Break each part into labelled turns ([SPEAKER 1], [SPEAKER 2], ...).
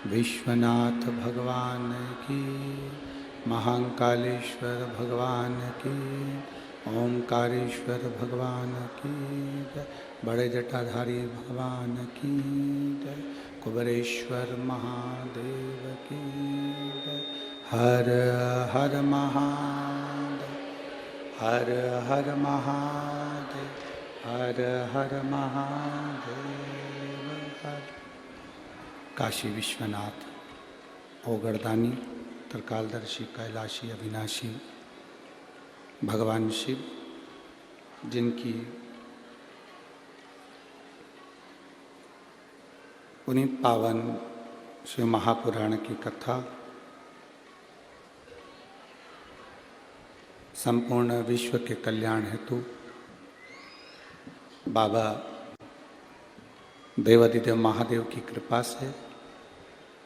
[SPEAKER 1] विश्वनाथ भगवान की, महाकालेश्वर भगवान की, ओंकारेश्वर भगवान की जय, बड़े जटाधारी भगवान की जय, कुबेरेश्वर महादेव की जय। हर हर महादेव, हर हर महादेव, हर हर महादेव। हर काशी विश्वनाथ, ओगरदानी, त्रिकालदर्शी, कैलाशी, अविनाशी भगवान शिव, जिनकी उन्हीं पावन शिव महापुराण की कथा संपूर्ण विश्व के कल्याण हेतु बाबा देवादिदेव महादेव की कृपा से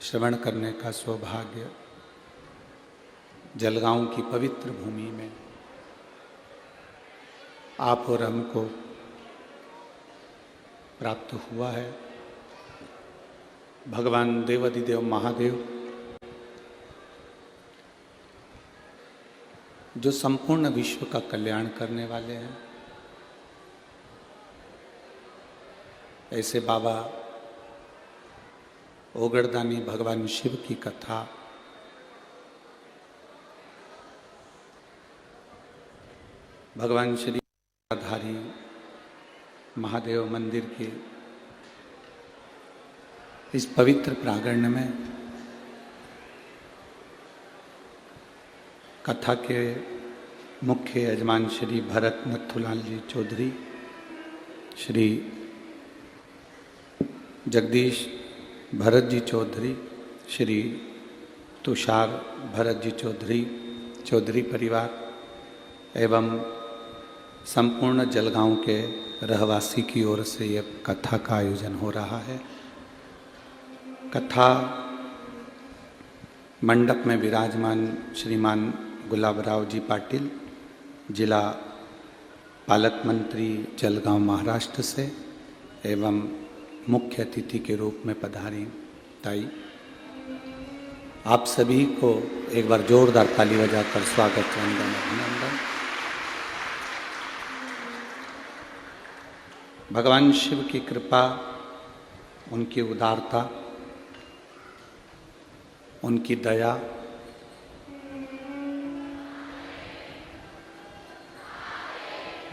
[SPEAKER 1] श्रवण करने का सौभाग्य जलगांव की पवित्र भूमि में आप और हमको प्राप्त हुआ है। भगवान देवादिदेव महादेव जो संपूर्ण विश्व का कल्याण करने वाले हैं, ऐसे बाबा ओगरदानी भगवान शिव की कथा भगवान श्री धारी महादेव मंदिर के इस पवित्र प्रांगण में कथा के मुख्य यजमान श्री भरत नथुलाल जी चौधरी, श्री जगदीश भरत जी चौधरी, श्री तुषार भरत जी चौधरी, चौधरी परिवार एवं संपूर्ण जलगांव के रहवासी की ओर से यह कथा का आयोजन हो रहा है। कथा मंडप में विराजमान श्रीमान गुलाबराव जी पाटिल, जिला पालक मंत्री जलगांव महाराष्ट्र से एवं मुख्य अतिथि के रूप में पधारी ताई, आप सभी को एक बार जोरदार ताली बजाकर स्वागत वंदन अभिनंदन। भगवान शिव की कृपा, उनकी उदारता, उनकी दया,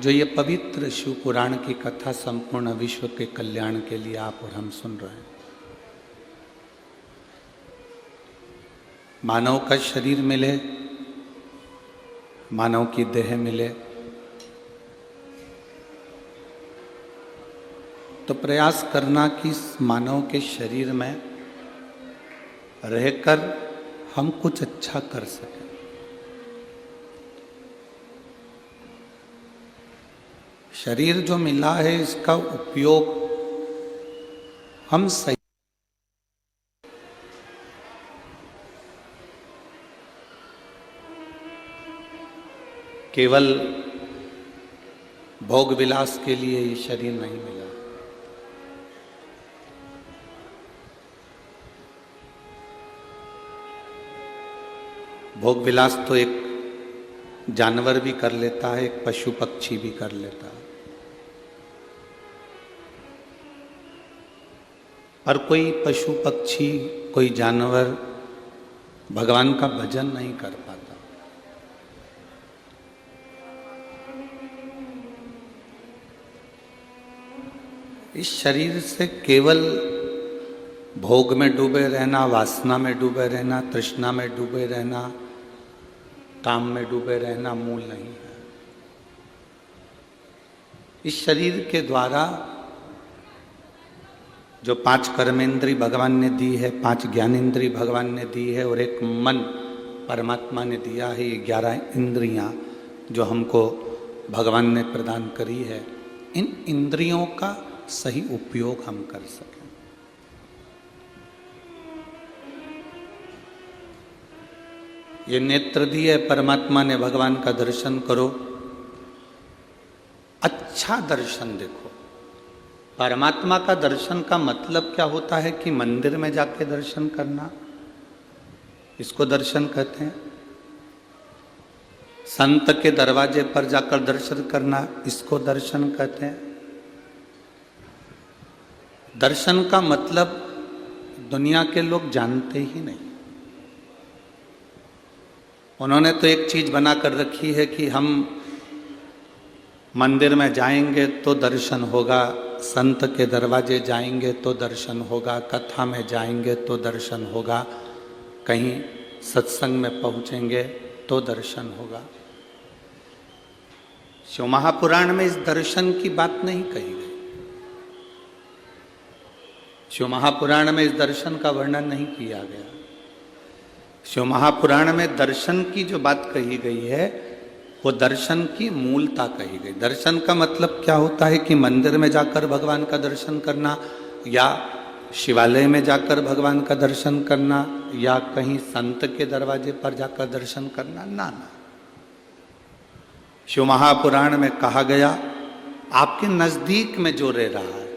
[SPEAKER 1] जो ये पवित्र शिव पुराण की कथा संपूर्ण विश्व के कल्याण के लिए आप और हम सुन रहे हैं। मानव का शरीर मिले, मानव की देह मिले, तो प्रयास करना कि मानव के शरीर में रहकर हम कुछ अच्छा कर सकें। शरीर जो मिला है इसका उपयोग हम सही, केवल भोग विलास के लिए ये शरीर नहीं मिला। भोग विलास तो एक जानवर भी कर लेता है, एक पशु पक्षी भी कर लेता है, पर कोई पशु पक्षी, कोई जानवर भगवान का भजन नहीं कर पाता। इस शरीर से केवल भोग में डूबे रहना, वासना में डूबे रहना, तृष्णा में डूबे रहना, काम में डूबे रहना मूल नहीं है। इस शरीर के द्वारा जो 5 कर्मेंद्री भगवान ने दी है, 5 ज्ञानेंद्री भगवान ने दी है और एक मन परमात्मा ने दिया है, ये 11 इंद्रियां जो हमको भगवान ने प्रदान करी है, इन इंद्रियों का सही उपयोग हम कर सकें। ये नेत्र दिए परमात्मा ने, भगवान का दर्शन करो, अच्छा दर्शन देखो। परमात्मा का दर्शन का मतलब क्या होता है कि मंदिर में जाके दर्शन करना, इसको दर्शन कहते हैं। संत के दरवाजे पर जाकर दर्शन करना, इसको दर्शन कहते हैं। दर्शन का मतलब दुनिया के लोग जानते ही नहीं। उन्होंने तो एक चीज बना कर रखी है कि हम मंदिर में जाएंगे तो दर्शन होगा, संत के दरवाजे जाएंगे तो दर्शन होगा, कथा में जाएंगे तो दर्शन होगा, कहीं सत्संग में पहुंचेंगे तो दर्शन होगा। शिव महापुराण में इस दर्शन की बात नहीं कही गई। शिव महापुराण में इस दर्शन का वर्णन नहीं किया गया। शिव महापुराण में दर्शन की जो बात कही गई है वो दर्शन की मूलता कही गई। दर्शन का मतलब क्या होता है कि मंदिर में जाकर भगवान का दर्शन करना, या शिवालय में जाकर भगवान का दर्शन करना, या कहीं संत के दरवाजे पर जाकर दर्शन करना, ना ना। शिव महापुराण में कहा गया, आपके नजदीक में जो रह रहा है,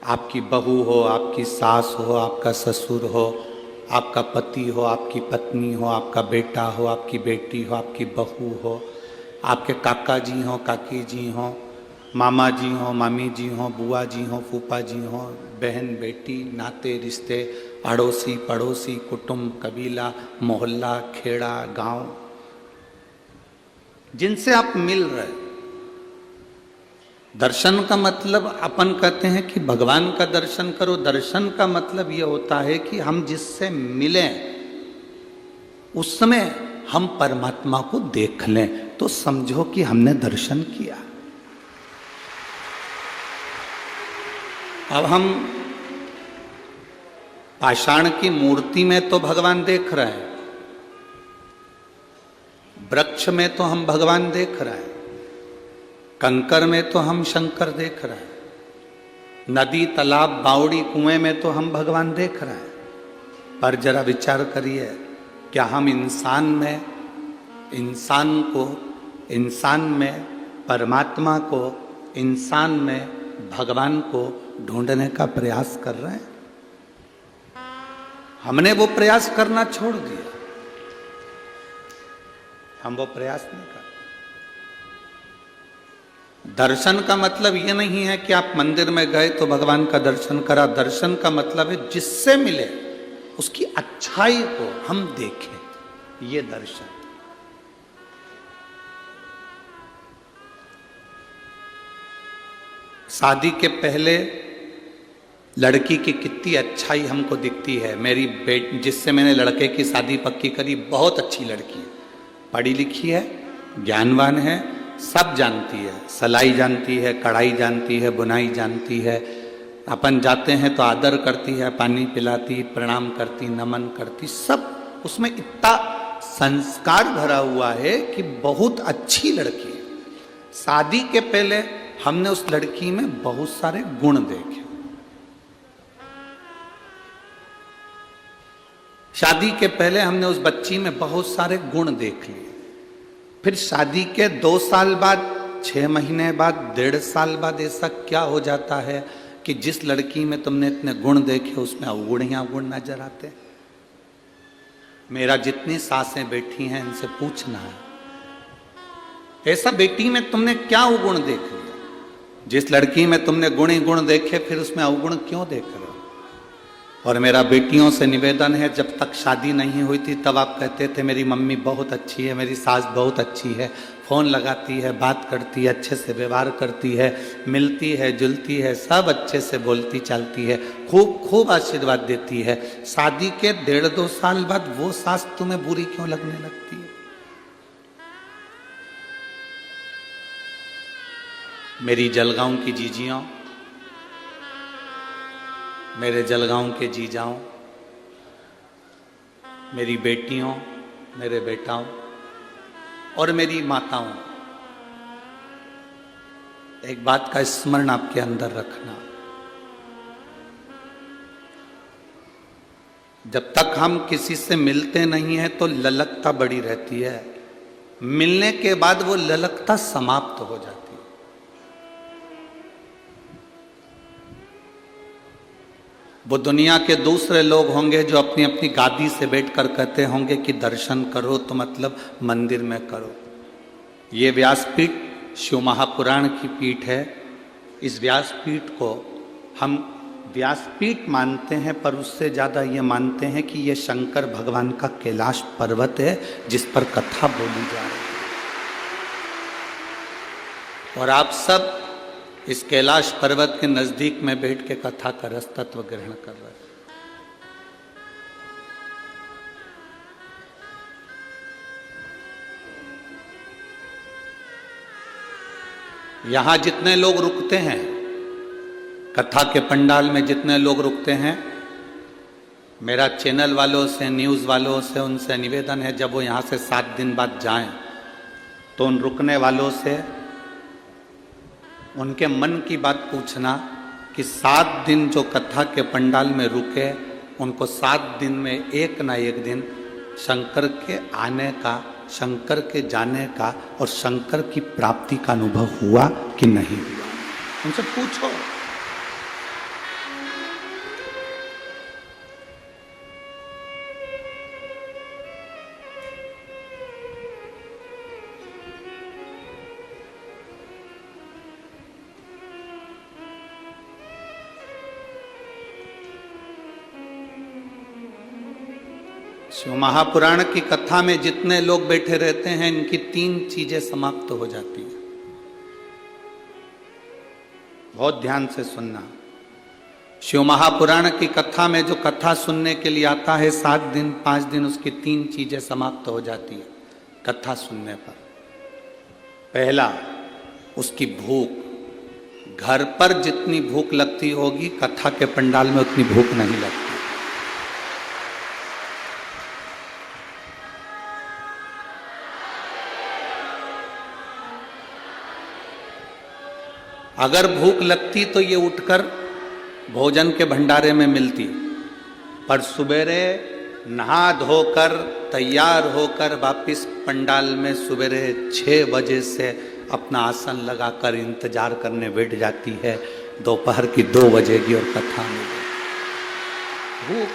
[SPEAKER 1] आपकी बहू हो, आपकी सास हो, आपका ससुर हो, आपका पति हो, आपकी पत्नी हो, आपका बेटा हो, आपकी बेटी हो, आपकी बहू हो, आपके काका जी हो, काकी जी हो, मामा जी हो, मामी जी हो, बुआ जी हो, फूफा जी हो, बहन बेटी, नाते रिश्ते, अड़ोसी पड़ोसी, कुटुंब, कबीला, मोहल्ला, खेड़ा, गांव, जिनसे आप मिल रहे। दर्शन का मतलब अपन कहते हैं कि भगवान का दर्शन करो। दर्शन का मतलब यह होता है कि हम जिससे मिलें उस समय हम परमात्मा को देख लें, तो समझो कि हमने दर्शन किया। अब हम पाषाण की मूर्ति में तो भगवान देख रहे हैं, वृक्ष में तो हम भगवान देख रहे हैं, कंकर में तो हम शंकर देख रहे हैं, नदी तालाब बावड़ी कुएं में तो हम भगवान देख रहे हैं। पर जरा विचार करिए, क्या हम इंसान में, इंसान में परमात्मा को, इंसान में भगवान को ढूंढने का प्रयास कर रहे हैं? हमने वो प्रयास करना छोड़ दिया। हम वो प्रयास नहीं करते। दर्शन का मतलब ये नहीं है कि आप मंदिर में गए तो भगवान का दर्शन करा। दर्शन का मतलब है जिससे मिले उसकी अच्छाई को हम देखें, ये दर्शन। शादी के पहले लड़की की कितनी अच्छाई हमको दिखती है। मेरी जिससे मैंने लड़के की शादी पक्की करी, बहुत अच्छी लड़की है, पढ़ी लिखी है, ज्ञानवान है, सब जानती है, सिलाई जानती है, कढ़ाई जानती है, बुनाई जानती है। अपन जाते हैं तो आदर करती है, पानी पिलाती, प्रणाम करती, नमन करती, सब उसमें इतना संस्कार भरा हुआ है कि बहुत अच्छी लड़की है। शादी के पहले हमने उस लड़की में बहुत सारे गुण देखे। शादी के पहले हमने उस बच्ची में बहुत सारे गुण देख लिए। फिर शादी के 2 साल बाद, 6 महीने बाद, 1.5 साल बाद ऐसा क्या हो जाता है कि जिस लड़की में तुमने इतने गुण देखे उसमें अवगुण ही अवगुण नजर आते। मेरा जितनी सासें बैठी हैं इनसे पूछना है, ऐसा बेटी में तुमने क्या अवगुण देख लिया? जिस लड़की में तुमने गुण ही गुण देखे फिर उसमें अवगुण क्यों देख रहे हो? और मेरा बेटियों से निवेदन है, जब तक शादी नहीं हुई थी तब आप कहते थे मेरी मम्मी बहुत अच्छी है, मेरी सास बहुत अच्छी है, फ़ोन लगाती है, बात करती है, अच्छे से व्यवहार करती है, मिलती है, जुलती है, सब अच्छे से बोलती चालती है, खूब खूब आशीर्वाद देती है। शादी के 1.5-2 साल बाद वो सास तुम्हें बुरी क्यों लगने लगती है? मेरी जलगांव की जीजियों, मेरे जलगांव के जीजाओं, मेरी बेटियों, मेरे बेटाओं और मेरी माताओं, एक बात का स्मरण आपके अंदर रखना, जब तक हम किसी से मिलते नहीं हैं तो ललकता बड़ी रहती है, मिलने के बाद वो ललकता समाप्त हो जाती है। वो दुनिया के दूसरे लोग होंगे जो अपनी अपनी गादी से बैठकर कहते होंगे कि दर्शन करो तो मतलब मंदिर में करो। ये व्यासपीठ शिव महापुराण की पीठ है। इस व्यासपीठ को हम व्यासपीठ मानते हैं, पर उससे ज़्यादा ये मानते हैं कि ये शंकर भगवान का कैलाश पर्वत है जिस पर कथा बोली जा रही है। और आप सब इस कैलाश पर्वत के नजदीक में बैठ के कथा का रस तत्व ग्रहण कर रहे हैं। यहां जितने लोग रुकते हैं, कथा के पंडाल में जितने लोग रुकते हैं, मेरा चैनल वालों से, न्यूज़ वालों से, उनसे निवेदन है जब वो यहां से 7 दिन बाद जाएं तो उन रुकने वालों से उनके मन की बात पूछना कि 7 दिन जो कथा के पंडाल में रुके, उनको 7 दिन में एक ना एक दिन शंकर के आने का, शंकर के जाने का और शंकर की प्राप्ति का अनुभव हुआ कि नहीं हुआ, उनसे पूछो। शिव महापुराण की कथा में जितने लोग बैठे रहते हैं, इनकी 3 चीजें समाप्त हो जाती है। बहुत ध्यान से सुनना। शिव महापुराण की कथा में जो कथा सुनने के लिए आता है, 7 दिन 5 दिन, उसकी 3 चीजें समाप्त हो जाती है कथा सुनने पर। पहला, उसकी भूख। घर पर जितनी भूख लगती होगी, कथा के पंडाल में उतनी भूख नहीं लगती। अगर भूख लगती तो ये उठकर भोजन के भंडारे में मिलती, पर सुबेरे नहा धोकर तैयार होकर वापिस पंडाल में सुबेरे 6 बजे से अपना आसन लगाकर इंतजार करने बैठ जाती है। दोपहर की 2 बजेगी और कथा मिलेगी। भूख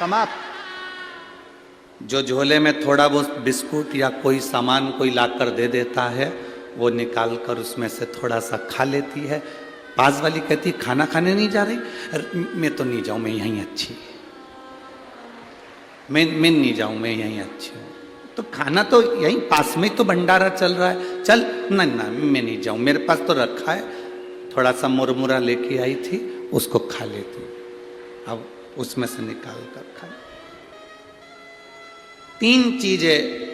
[SPEAKER 1] समाप्त। जो झोले में थोड़ा बहुत बिस्कुट या कोई सामान कोई लाकर दे देता है, वो निकाल कर उसमें से थोड़ा सा खा लेती है। पास वाली कहती खाना खाने नहीं जा रही, मैं तो नहीं जाऊं, मैं यहीं अच्छी, मैं नहीं जाऊं, मैं यहीं अच्छी हूँ। तो खाना तो यहीं पास में तो भंडारा चल रहा है, चल ना ना मैं नहीं जाऊं, मेरे पास तो रखा है, थोड़ा सा मुरमुरा लेके आई थी, उसको खा लेती, अब उसमें से निकाल कर खा। 3 चीजें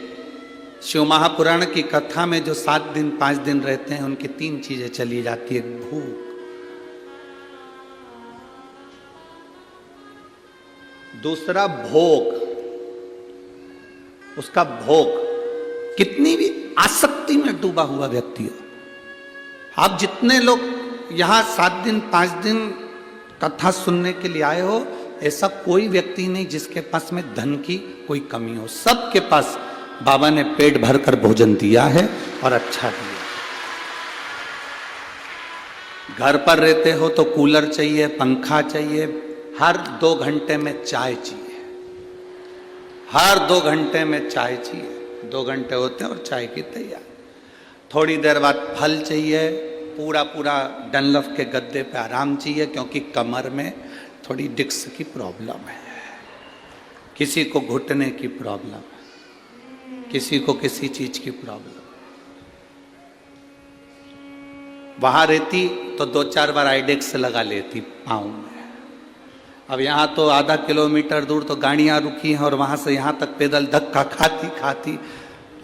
[SPEAKER 1] शिव महापुराण की कथा में जो 7 दिन 5 दिन रहते हैं, उनकी 3 चीजें चली जाती है। भूख, दूसरा भोग, उसका भोग। कितनी भी आसक्ति में डूबा हुआ व्यक्ति हो, आप जितने लोग यहां 7 दिन 5 दिन कथा सुनने के लिए आए हो, ऐसा कोई व्यक्ति नहीं जिसके पास में धन की कोई कमी हो। सबके पास बाबा ने पेट भरकर भोजन दिया है और अच्छा दिया। घर पर रहते हो तो कूलर चाहिए, पंखा चाहिए, हर 2 घंटे में चाय चाहिए, हर 2 घंटे में चाय चाहिए। 2 घंटे होते हैं और चाय की तैयारी। थोड़ी देर बाद फल चाहिए, पूरा पूरा डनलफ के गद्दे पे आराम चाहिए, क्योंकि कमर में थोड़ी डिस्क की प्रॉब्लम है, किसी को घुटने की प्रॉब्लम है, किसी को किसी चीज की प्रॉब्लम। वहां रहती तो 2-4 बार आइडेक्स लगा लेती पाँव में। अब यहाँ तो आधा किलोमीटर दूर तो गाड़ियां रुकी हैं और वहां से यहाँ तक पैदल धक्का खाती खाती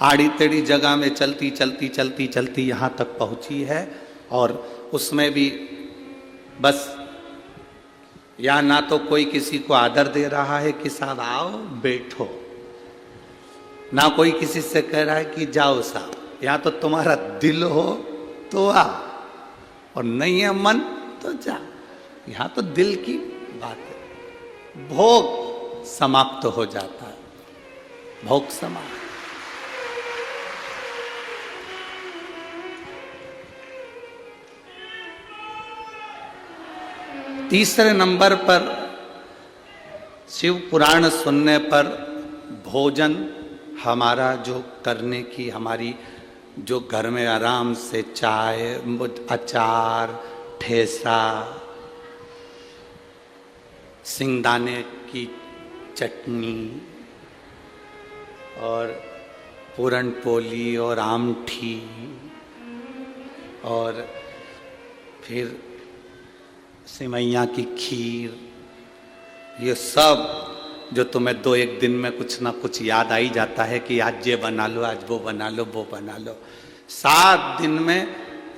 [SPEAKER 1] आड़ी टेढ़ी जगह में चलती चलती चलती चलती यहाँ तक पहुंची है। और उसमें भी बस यहाँ ना तो कोई किसी को आदर दे रहा है कि साहब आओ बैठो, ना कोई किसी से कह रहा है कि जाओ साहब। यहाँ तो तुम्हारा दिल हो तो आ, और नहीं है मन तो जा। यहां तो दिल की बात है। भोग समाप्त हो जाता है, भोग समाप्त। तीसरे नंबर पर शिव पुराण सुनने पर भोजन हमारा जो करने की हमारी जो घर में आराम से चाय, अचार, ठेसा, सिंगदाने की चटनी और पूरन पोली और आमठी और फिर सिमैया की खीर, ये सब जो तुम्हें 2-1 दिन में कुछ ना कुछ याद आ ही जाता है कि आज ये बना लो, आज वो बना लो, वो बना लो। 7 दिन में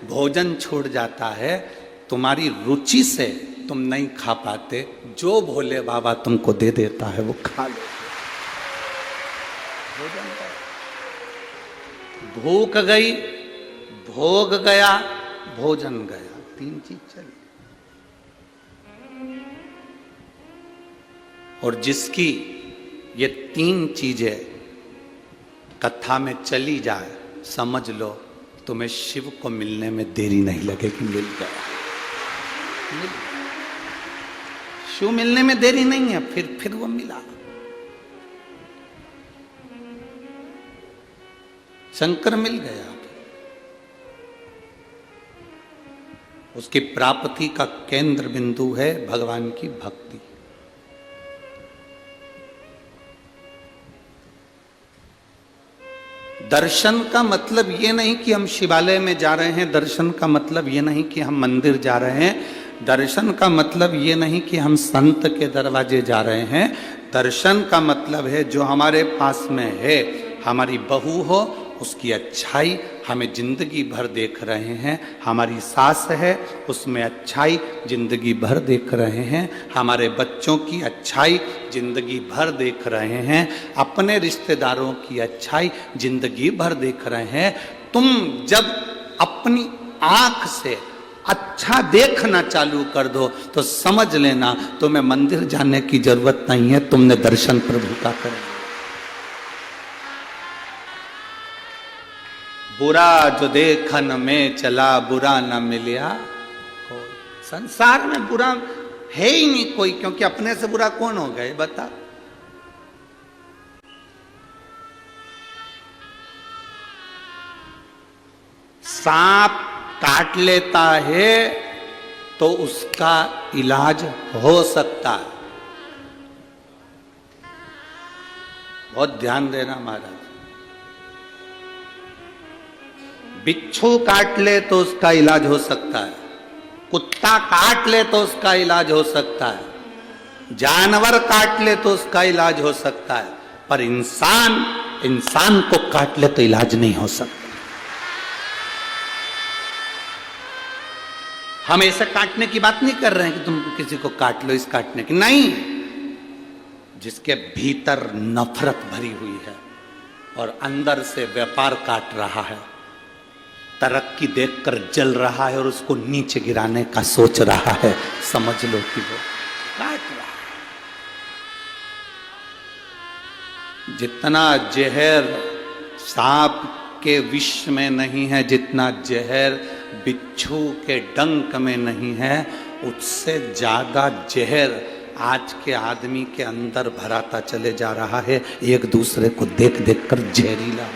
[SPEAKER 1] भोजन छूट जाता है। तुम्हारी रुचि से तुम नहीं खा पाते, जो भोले बाबा तुमको दे देता है वो खा लो। भोजन का भूख गई, भोग गया, भोजन गया, 3 चीज चली। और जिसकी ये 3 चीजें कथा में चली जाए, समझ लो तुम्हें शिव को मिलने में देरी नहीं लगेगी। मिल गया, शिव मिलने में देरी नहीं है, फिर वो मिला। शंकर मिल गया। उसकी प्राप्ति का केंद्र बिंदु है भगवान की भक्ति। दर्शन का मतलब ये नहीं कि हम शिवालय में जा रहे हैं, दर्शन का मतलब ये नहीं कि हम मंदिर जा रहे हैं, दर्शन का मतलब ये नहीं कि हम संत के दरवाजे जा रहे हैं। दर्शन का मतलब है जो हमारे पास में है, हमारी बहू हो, उसकी अच्छाई हमें जिंदगी भर देख रहे हैं। हमारी सास है, उसमें अच्छाई जिंदगी भर देख रहे हैं। हमारे बच्चों की अच्छाई जिंदगी भर देख रहे हैं। अपने रिश्तेदारों की अच्छाई जिंदगी भर देख रहे हैं। तुम जब अपनी आंख से अच्छा देखना चालू कर दो तो समझ लेना तुम्हें मंदिर जाने की जरूरत नहीं है, तुमने दर्शन प्रभु का कर लिया। बुरा जो देखन में चला बुरा न मिलिया। संसार में बुरा है ही नहीं कोई, क्योंकि अपने से बुरा कौन हो गए बता। सांप काट लेता है तो उसका इलाज हो सकता है। बहुत ध्यान देना महाराज। बिच्छू काट ले तो उसका इलाज हो सकता है, कुत्ता काट ले तो उसका इलाज हो सकता है, जानवर काट ले तो उसका इलाज हो सकता है, पर इंसान को काट ले तो इलाज नहीं हो सकता। हम ऐसे काटने की बात नहीं कर रहे हैं कि तुम किसी को काट लो इस काटने की, नहीं। जिसके भीतर नफरत भरी हुई है और अंदर से व्यापार काट रहा है, तरक्की देखकर जल रहा है और उसको नीचे गिराने का सोच रहा है, समझ लो कि वो काट रहा है। जितना जहर सांप के विष में नहीं है, जितना जहर बिच्छू के डंक में नहीं है, उससे ज्यादा जहर आज के आदमी के अंदर भराता चले जा रहा है। एक दूसरे को देख देख कर जहरीला।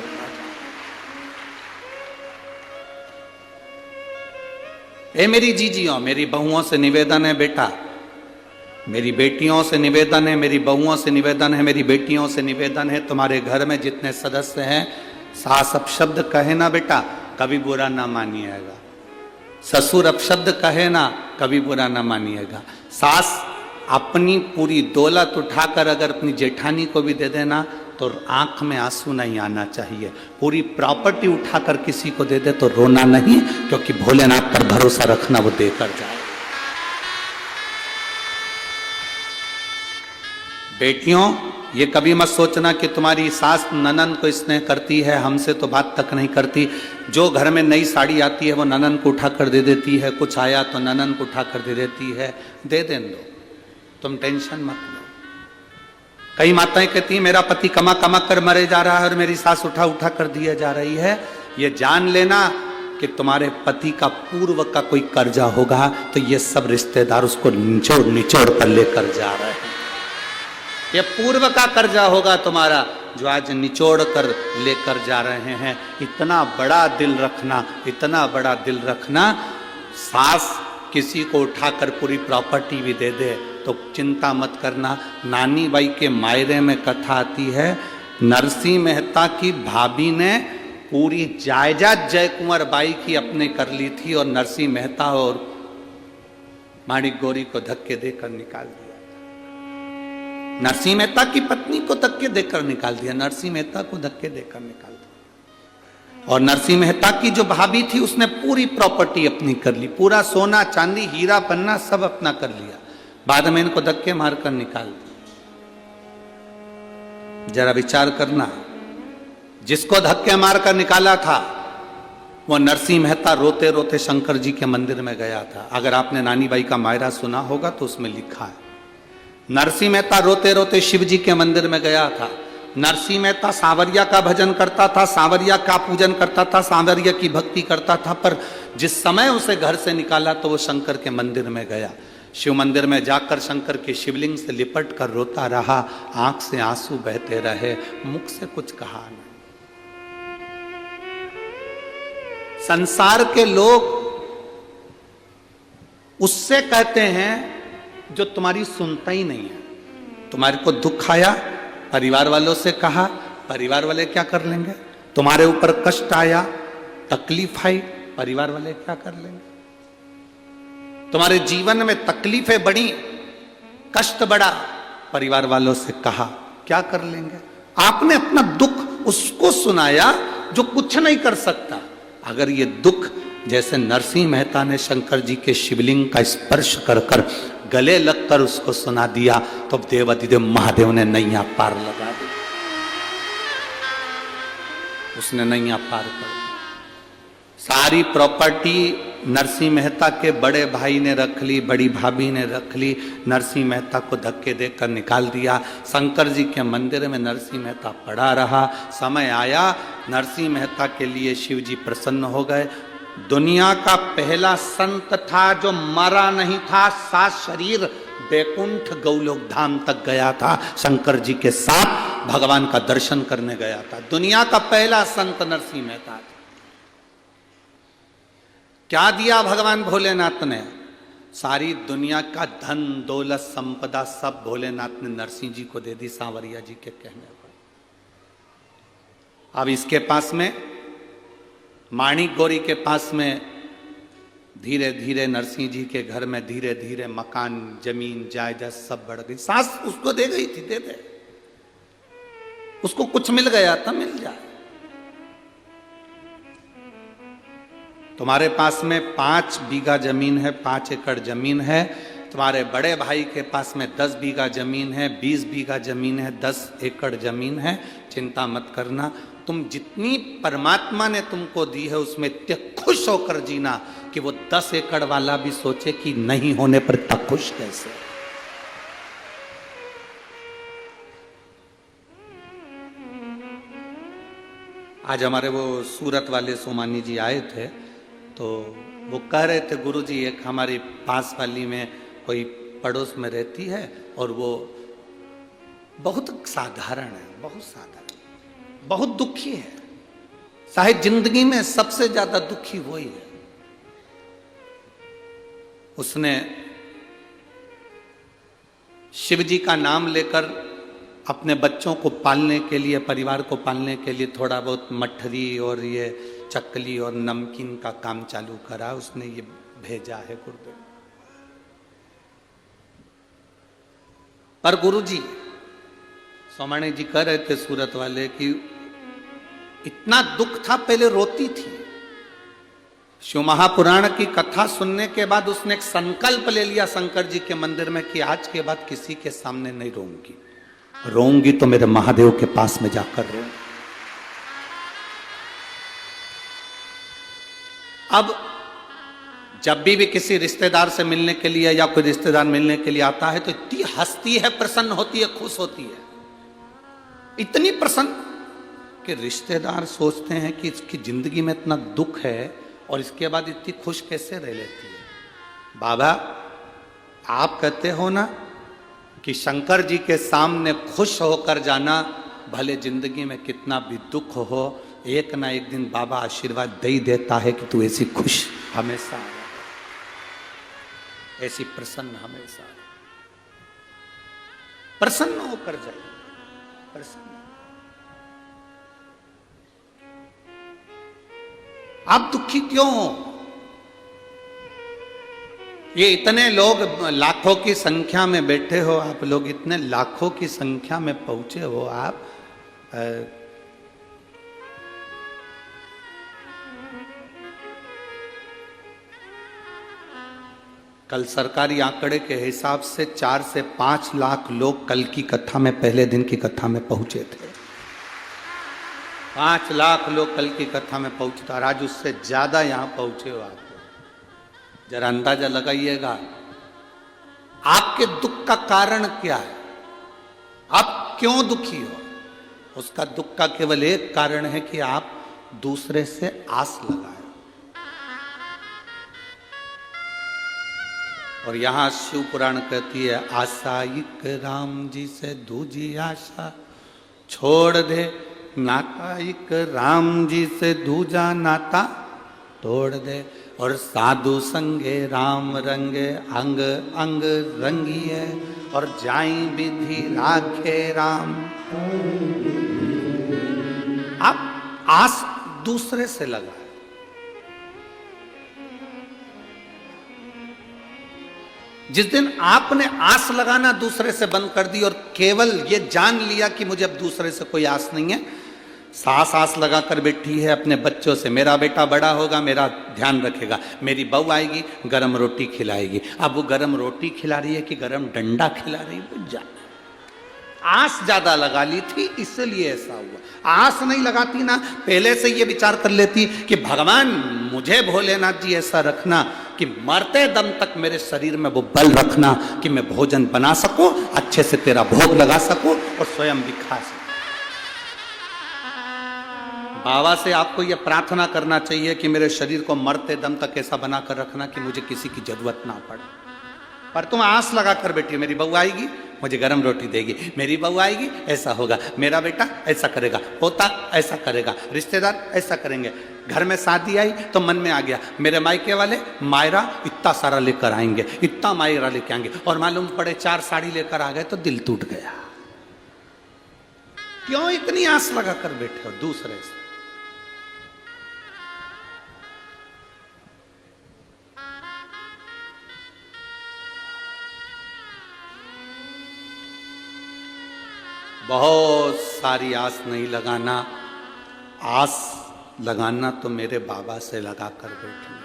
[SPEAKER 1] ए मेरी जीजियों, मेरी बहुओं से निवेदन है बेटा, मेरी बेटियों से निवेदन है, मेरी बहुओं से निवेदन है, मेरी बेटियों से निवेदन है, तुम्हारे घर में जितने सदस्य हैं, सास अपशब्द कहे ना बेटा, कभी बुरा ना मानिएगा। ससुर अपशब्द कहे ना, कभी बुरा ना मानिएगा। सास अपनी पूरी दौलत उठाकर अगर अपनी जेठानी को भी दे देना तो आंख में आंसू नहीं आना चाहिए। पूरी प्रॉपर्टी उठाकर किसी को दे दे तो रोना नहीं, क्योंकि भोलेनाथ पर भरोसा रखना, वो देकर जाए। बेटियों, ये कभी मत सोचना कि तुम्हारी सास ननन को स्नेह करती है, हमसे तो बात तक नहीं करती। जो घर में नई साड़ी आती है वो ननन को उठा कर दे देती है, कुछ आया तो ननन को उठा कर दे देती है। दे देने दो, तुम टेंशन मत लो। कई माताएं कहती हैं मेरा पति कमा कमा कर मरे जा रहा है और मेरी सास उठा उठा कर दिया जा रही है। ये जान लेना कि तुम्हारे पति का पूर्व का कोई कर्जा होगा, तो ये सब रिश्तेदार उसको निचोड़ निचोड़ कर लेकर जा रहे हैं। ये पूर्व का कर्जा होगा तुम्हारा, जो आज निचोड़ कर लेकर जा रहे हैं। इतना बड़ा दिल रखना, इतना बड़ा दिल रखना। सास किसी को उठाकर पूरी प्रॉपर्टी भी दे दे तो चिंता मत करना। नानी बाई के मायरे में कथा आती है, नरसिंह मेहता की भाभी ने पूरी जायदाद जय कुंवर बाई की अपने कर ली थी और नरसिंह मेहता और माणिक गौरी को धक्के देकर निकाल दिया। नरसिंह मेहता की पत्नी को धक्के देकर निकाल दिया, नरसिंह मेहता को धक्के देकर निकाल दिया। और नरसिंह मेहता की जो भाभी थी उसने पूरी प्रॉपर्टी अपनी कर ली, पूरा सोना चांदी हीरा पन्ना सब अपना कर लिया। बाद में इनको धक्के मारकर निकाल दिया। जरा विचार करना, जिसको धक्के मारकर निकाला था वो नरसिंह मेहता रोते रोते शंकर जी के मंदिर में गया था। अगर आपने नानी बाई का मायरा सुना होगा तो उसमें लिखा है, नरसिंह मेहता रोते रोते शिव जी के मंदिर में गया था। नरसिंह मेहता सांवरिया का भजन करता था, सांवरिया का पूजन करता था, सांवरिया की भक्ति करता था, पर जिस समय उसे घर से निकाला तो वो शंकर के मंदिर में गया। शिव मंदिर में जाकर शंकर के शिवलिंग से लिपट कर रोता रहा, आंख से आंसू बहते रहे, मुख से कुछ कहा नहीं। संसार के लोग उससे कहते हैं जो तुम्हारी सुनता ही नहीं है। तुम्हारे को दुख आया, परिवार वालों से कहा, परिवार वाले क्या कर लेंगे? तुम्हारे ऊपर कष्ट आया, तकलीफ आई, परिवार वाले क्या कर लेंगे? तुम्हारे जीवन में तकलीफें बढ़ी, कष्ट बढ़ा, परिवार वालों से कहा, क्या कर लेंगे? आपने अपना दुख उसको सुनाया जो कुछ नहीं कर सकता। अगर ये दुख जैसे नरसिंह मेहता ने शंकर जी के शिवलिंग का स्पर्श कर कर गले लगकर उसको सुना दिया, तो देवाधिदेव महादेव ने नैया पार लगा दी। उसने नैया पार कर दी। सारी प्रॉपर्टी नरसिंह मेहता के बड़े भाई ने रख ली, बड़ी भाभी ने रख ली। नरसिंह मेहता को धक्के देकर निकाल दिया। शंकर जी के मंदिर में नरसिंह मेहता पड़ा रहा। समय आया, नरसिंह मेहता के लिए शिव जी प्रसन्न हो गए। दुनिया का पहला संत था जो मरा नहीं था, सात शरीर बैकुंठ गौलोक धाम तक गया था, शंकर जी के साथ भगवान का दर्शन करने गया था। दुनिया का पहला संत नरसिंह मेहता था। क्या दिया भगवान भोलेनाथ ने? सारी दुनिया का धन दौलत संपदा सब भोलेनाथ ने नरसिंह जी को दे दी, सांवरिया जी के कहने पर। अब इसके पास में, माणिक गौरी के पास में, धीरे धीरे नरसिंह जी के घर में धीरे धीरे मकान, जमीन, जायदाद सब बढ़ गई। सास उसको दे गई थी, दे दे, उसको कुछ मिल गया था, मिल जाए। तुम्हारे पास में 5 बीघा जमीन है, 5 एकड़ जमीन है। तुम्हारे बड़े भाई के पास में 10 बीघा जमीन है, 20 बीघा जमीन है, 10 एकड़ जमीन है। चिंता मत करना, तुम जितनी परमात्मा ने तुमको दी है उसमें इतने खुश होकर जीना कि वो 10 एकड़ वाला भी सोचे कि नहीं होने पर इतना खुश कैसे। आज हमारे वो सूरत वाले सोमानी जी आए थे, तो वो कह रहे थे, गुरुजी एक हमारी पास वाली में कोई पड़ोस में रहती है और वो बहुत साधारण है, बहुत साधारण, बहुत दुखी है। शायद जिंदगी में सबसे ज्यादा दुखी वही है। उसने शिव जी का नाम लेकर अपने बच्चों को पालने के लिए, परिवार को पालने के लिए थोड़ा बहुत मठरी और ये चकली और नमकीन का काम चालू करा। उसने ये भेजा है गुरुदेव। पर गुरुजी सोमानी जी कह रहे थे सूरत वाले कि इतना दुख था, पहले रोती थी। शिव महापुराण की कथा सुनने के बाद उसने एक संकल्प ले लिया शंकर जी के मंदिर में कि आज के बाद किसी के सामने नहीं रोऊंगी। रोऊंगी तो मेरे महादेव के पास में जाकर रो। अब जब भी किसी रिश्तेदार से मिलने के लिए या कोई रिश्तेदार मिलने के लिए आता है तो इतनी हंसती है, प्रसन्न होती है, खुश होती है, इतनी प्रसन्न कि रिश्तेदार सोचते हैं कि इसकी जिंदगी में इतना दुख है और इसके बाद इतनी खुश कैसे रह लेती है। बाबा, आप कहते हो ना कि शंकर जी के सामने खुश होकर जाना, भले जिंदगी में कितना भी दुख हो, एक ना एक दिन बाबा आशीर्वाद दे ही देता है कि तू ऐसी खुश हमेशा रहे, ऐसी प्रसन्न हमेशा रहे, प्रसन्न होकर जाए, प्रसन्न। आप दुखी क्यों हो? ये इतने लोग लाखों की संख्या में बैठे हो, आप लोग इतने लाखों की संख्या में पहुंचे हो, आप कल सरकारी आंकड़े के हिसाब से 4 से 5 लाख लोग कल की कथा में, पहले दिन की कथा में पहुंचे थे। 5 लाख लोग कल की कथा में पहुंचे थे और आज उससे ज्यादा यहां पहुंचे हो आप। जरा अंदाजा लगाइएगा आपके दुख का कारण क्या है, आप क्यों दुखी हो। उसका दुख का केवल एक कारण है कि आप दूसरे से आस लगाए। और यहां शिव पुराण कहती है, आशाइक राम जी से दूजी आशा छोड़ दे, नाताइक राम जी से दूजा नाता तोड़ दे, और साधु संगे राम रंगे अंग अंग रंगिए, और जाई विधि राखे राम। आप आस दूसरे से लगाए। जिस दिन आपने आस लगाना दूसरे से बंद कर दी और केवल ये जान लिया कि मुझे अब दूसरे से कोई आस नहीं है, सास आस लगा कर बैठी है अपने बच्चों से, मेरा बेटा बड़ा होगा, मेरा ध्यान रखेगा, मेरी बहू आएगी गरम रोटी खिलाएगी। अब वो गरम रोटी खिला रही है कि गरम डंडा खिला रही है, आस ज्यादा लगा ली थी इसलिए ऐसा हुआ। आस नहीं लगाती ना, पहले से ये विचार कर लेती कि भगवान मुझे भोलेनाथ जी ऐसा रखना कि मरते दम तक मेरे शरीर में वो बल रखना कि मैं भोजन बना सकूं, अच्छे से तेरा भोग लगा सकूं और स्वयं भी खा सकूं। बाबा से आपको यह प्रार्थना करना चाहिए कि मेरे शरीर को मरते दम तक ऐसा बनाकर रखना कि मुझे किसी की जरूरत ना पड़े। पर तुम आस लगा कर बैठी, मेरी बहू आएगी मुझे गरम रोटी देगी, मेरी बहू आएगी ऐसा होगा, मेरा बेटा ऐसा करेगा, पोता ऐसा करेगा, रिश्तेदार ऐसा करेंगे। घर में शादी आई तो मन में आ गया मेरे मायके वाले मायरा इतना सारा लेकर आएंगे, इतना मायरा लेके आएंगे, और मालूम पड़े 4 साड़ी लेकर आ गए तो दिल टूट गया। क्यों इतनी आस लगा कर बैठे हो दूसरे से? बहुत सारी आस नहीं लगाना, आस लगाना तो मेरे बाबा से लगा कर बैठना।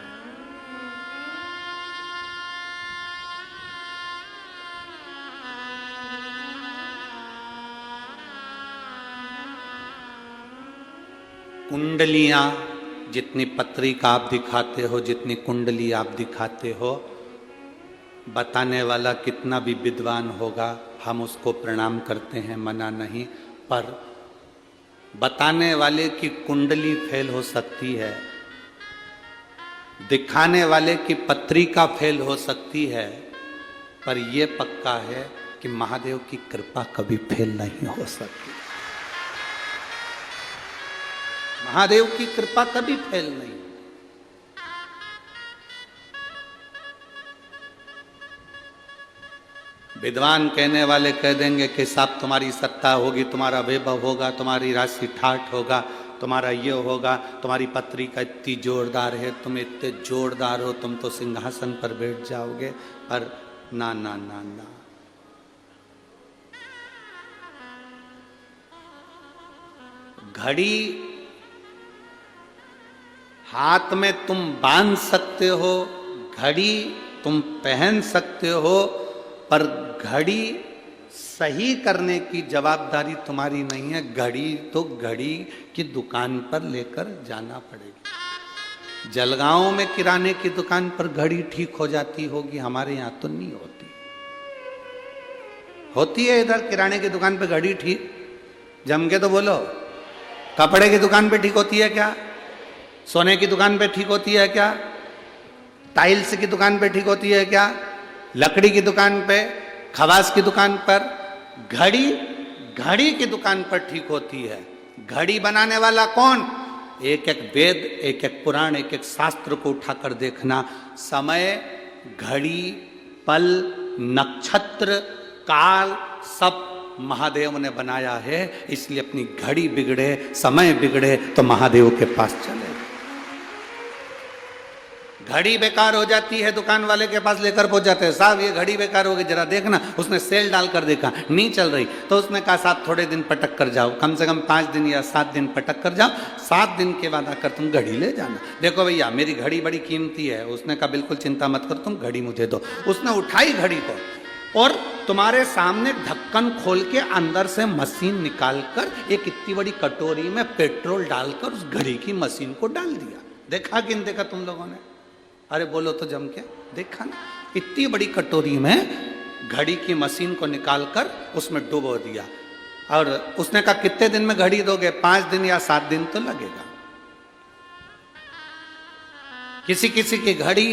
[SPEAKER 1] कुंडलियां, जितनी पत्रिका आप दिखाते हो, जितनी कुंडली आप दिखाते हो, बताने वाला कितना भी विद्वान होगा हम उसको प्रणाम करते हैं, मना नहीं, पर बताने वाले की कुंडली फेल हो सकती है, दिखाने वाले की पत्रिका फेल हो सकती है, पर यह पक्का है कि महादेव की कृपा कभी फेल नहीं हो सकती। महादेव की कृपा कभी फेल नहीं। विद्वान कहने वाले कह देंगे कि साहब तुम्हारी सत्ता होगी, तुम्हारा वैभव होगा, तुम्हारी राशि ठाठ होगा, तुम्हारा ये होगा, तुम्हारी पत्रिका इतनी जोरदार है, तुम इतने जोरदार हो, तुम तो सिंहासन पर बैठ जाओगे। पर ना ना ना ना, घड़ी हाथ में तुम बांध सकते हो, घड़ी तुम पहन सकते हो, पर घड़ी सही करने की जवाबदारी तुम्हारी नहीं है। घड़ी तो घड़ी की दुकान पर लेकर जाना पड़ेगी। जलगांव में किराने की दुकान पर घड़ी ठीक हो जाती होगी, हमारे यहां तो नहीं होती। होती है इधर किराने की दुकान पे घड़ी ठीक? जम के तो बोलो। कपड़े की दुकान पे ठीक होती है क्या? सोने की दुकान पे ठीक होती है क्या? टाइल्स की दुकान पे ठीक होती है क्या? लकड़ी की दुकान पे, खवास की दुकान पर? घड़ी की दुकान पर ठीक होती है। घड़ी बनाने वाला कौन? एक एक वेद, एक एक पुराण, एक एक शास्त्र को उठाकर देखना। समय, घड़ी, पल, नक्षत्र, काल सब महादेव ने बनाया है। इसलिए अपनी घड़ी बिगड़े, समय बिगड़े तो महादेव के पास चले। घड़ी बेकार हो जाती है, दुकान वाले के पास लेकर पहुंच जाते हैं, साहब ये घड़ी बेकार हो गई, जरा देखना। उसने सेल डाल कर देखा, नहीं चल रही, तो उसने कहा साहब थोड़े दिन पटक कर जाओ, कम से कम 5 दिन या 7 दिन पटक कर जाओ, 7 दिन के बाद आकर तुम घड़ी ले जाना। देखो भैया मेरी घड़ी बड़ी कीमती है। उसने कहा बिल्कुल चिंता मत करो, तुम घड़ी मुझे दो। उसने उठाई घड़ी को और तुम्हारे सामने ढक्कन खोल के अंदर से मशीन निकालकर एक इतनी बड़ी कटोरी में पेट्रोल डालकर उस घड़ी की मशीन को डाल दिया। देखा कि नहीं देखा तुम लोगों ने? अरे बोलो तो जम के, देखा ना? इतनी बड़ी कटोरी में घड़ी की मशीन को निकालकर उसमें डुबो दिया। और उसने कहा कितने दिन में घड़ी दोगे? 5 दिन या 7 दिन तो लगेगा। किसी किसी की घड़ी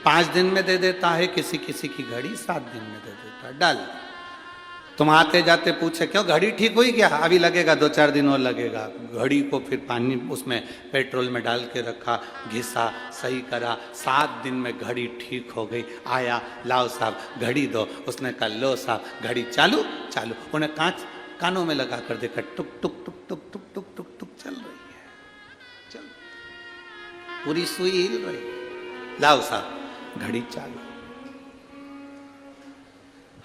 [SPEAKER 1] 5 दिन में दे देता है, किसी किसी की घड़ी 7 दिन में दे देता है। डाल तुम आते जाते पूछे क्यों घड़ी ठीक हुई क्या? अभी लगेगा, 2-4 दिन और लगेगा। घड़ी को फिर पानी उसमें पेट्रोल में डाल के रखा, घिसा, सही करा, 7 दिन में घड़ी ठीक हो गई। आया, लाओ साहब घड़ी दो। उसने कहा लो साहब घड़ी चालू चालू। उन्हें कानों में लगा कर देखा, टुक टुक टुक टुक टुक टुक टुक टुक चल रही है, चल पूरी सुई हिल रही है। लाओ साहब घड़ी चालू।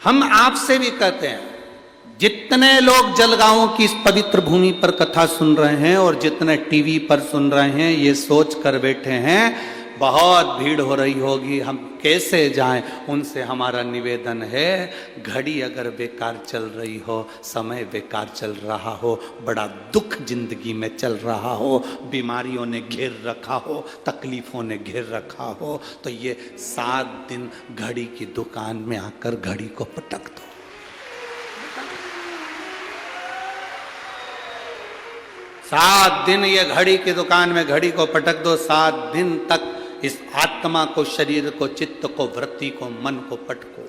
[SPEAKER 1] हम आपसे भी कहते हैं, जितने लोग जलगांव की इस पवित्र भूमि पर कथा सुन रहे हैं और जितने टीवी पर सुन रहे हैं, ये सोच कर बैठे हैं बहुत भीड़ हो रही होगी, हम कैसे जाएं। उनसे हमारा निवेदन है, घड़ी अगर बेकार चल रही हो, समय बेकार चल रहा हो, बड़ा दुख जिंदगी में चल रहा हो, बीमारियों ने घेर रखा हो, तकलीफों ने घेर रखा हो, तो ये 7 दिन घड़ी की दुकान में आकर घड़ी को पटक दो। 7 दिन ये घड़ी की दुकान में घड़ी को पटक दो। 7 दिन तक इस आत्मा को, शरीर को, चित्त को, वृत्ति को, मन को पटको।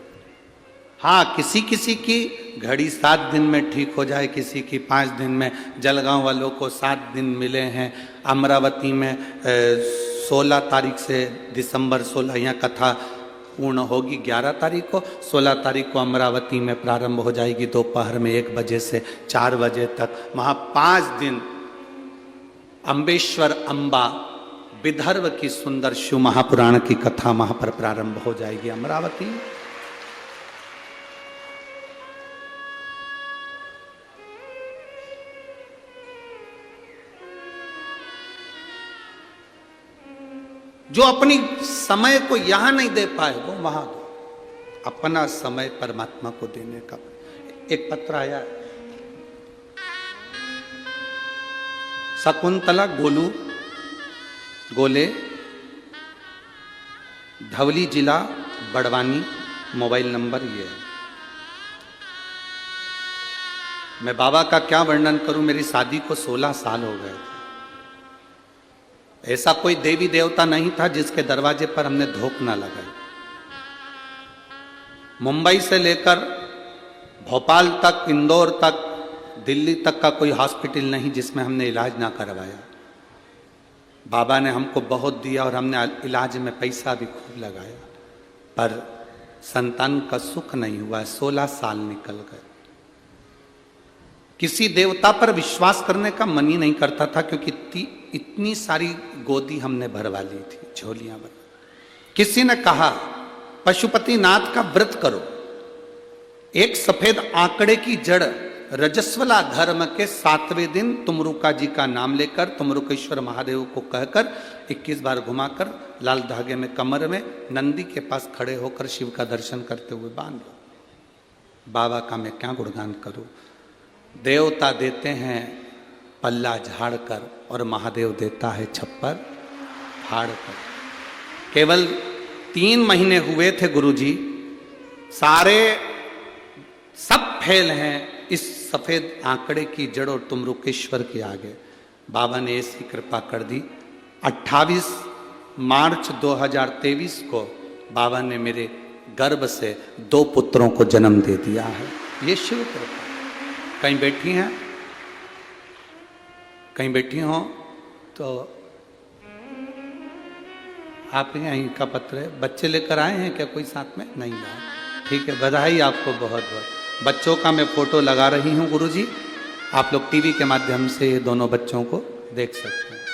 [SPEAKER 1] हाँ, किसी किसी की घड़ी 7 दिन में ठीक हो जाए, किसी की 5 दिन में। जलगांव वालों को 7 दिन मिले हैं। अमरावती में 16 तारीख से दिसंबर 16 यहाँ कथा पूर्ण होगी। 11 तारीख को, 16 तारीख को अमरावती में प्रारंभ हो जाएगी दोपहर में 1 बजे से 4 बजे तक। वहाँ 5 दिन अम्बेश्वर अम्बा विदर्भ की सुंदर शिव महापुराण की कथा वहां पर प्रारंभ हो जाएगी अमरावती। जो अपनी समय को यहां नहीं दे पाए वो वहां दो। अपना समय परमात्मा को देने का। एक पत्र आया, शकुंतला गोले, धवली जिला बड़वानी, मोबाइल नंबर ये है। मैं बाबा का क्या वर्णन करूं, मेरी शादी को 16 साल हो गए थे। ऐसा कोई देवी देवता नहीं था जिसके दरवाजे पर हमने धोख ना लगाई। मुंबई से लेकर भोपाल तक, इंदौर तक, दिल्ली तक का कोई हॉस्पिटल नहीं जिसमें हमने इलाज ना करवाया। बाबा ने हमको बहुत दिया और हमने इलाज में पैसा भी खूब लगाया, पर संतान का सुख नहीं हुआ। 16 साल निकल गए। किसी देवता पर विश्वास करने का मन ही नहीं करता था, क्योंकि इतनी सारी गोदी हमने भरवा ली थी, झोलियां भर। किसी ने कहा पशुपति नाथ का व्रत करो, एक सफेद आंकड़े की जड़ रजस्वला धर्म के 7वें दिन तुमरुका जी का नाम लेकर, तुमरुकेश्वर महादेव को कहकर 21 बार घुमाकर लाल धागे में कमर में नंदी के पास खड़े होकर शिव का दर्शन करते हुए बांध लो। बाबा का मैं क्या गुणगान करूं। देवता देते हैं पल्ला झाड़ कर और महादेव देता है छप्पर फाड़ कर। केवल 3 महीने हुए थे गुरुजी, सारे सब फेल हैं इस सफेद आंकड़े की जड़ और तुमरुकेश्वर के आगे। बाबा ने ऐसी कृपा कर दी। 28 मार्च 2023 को बाबा ने मेरे गर्भ से 2 पुत्रों को जन्म दे दिया है। ये शिव कृपा। कहीं बैठी हैं, कहीं बैठी हो तो आप यहीं का पत्र है। बच्चे लेकर आए हैं क्या कोई साथ में? नहीं लाए। ठीक है, बधाई आपको बहुत बहुत। बच्चों का मैं फोटो लगा रही हूँ गुरुजी, आप लोग टीवी के माध्यम से ये दोनों बच्चों को देख सकते हैं।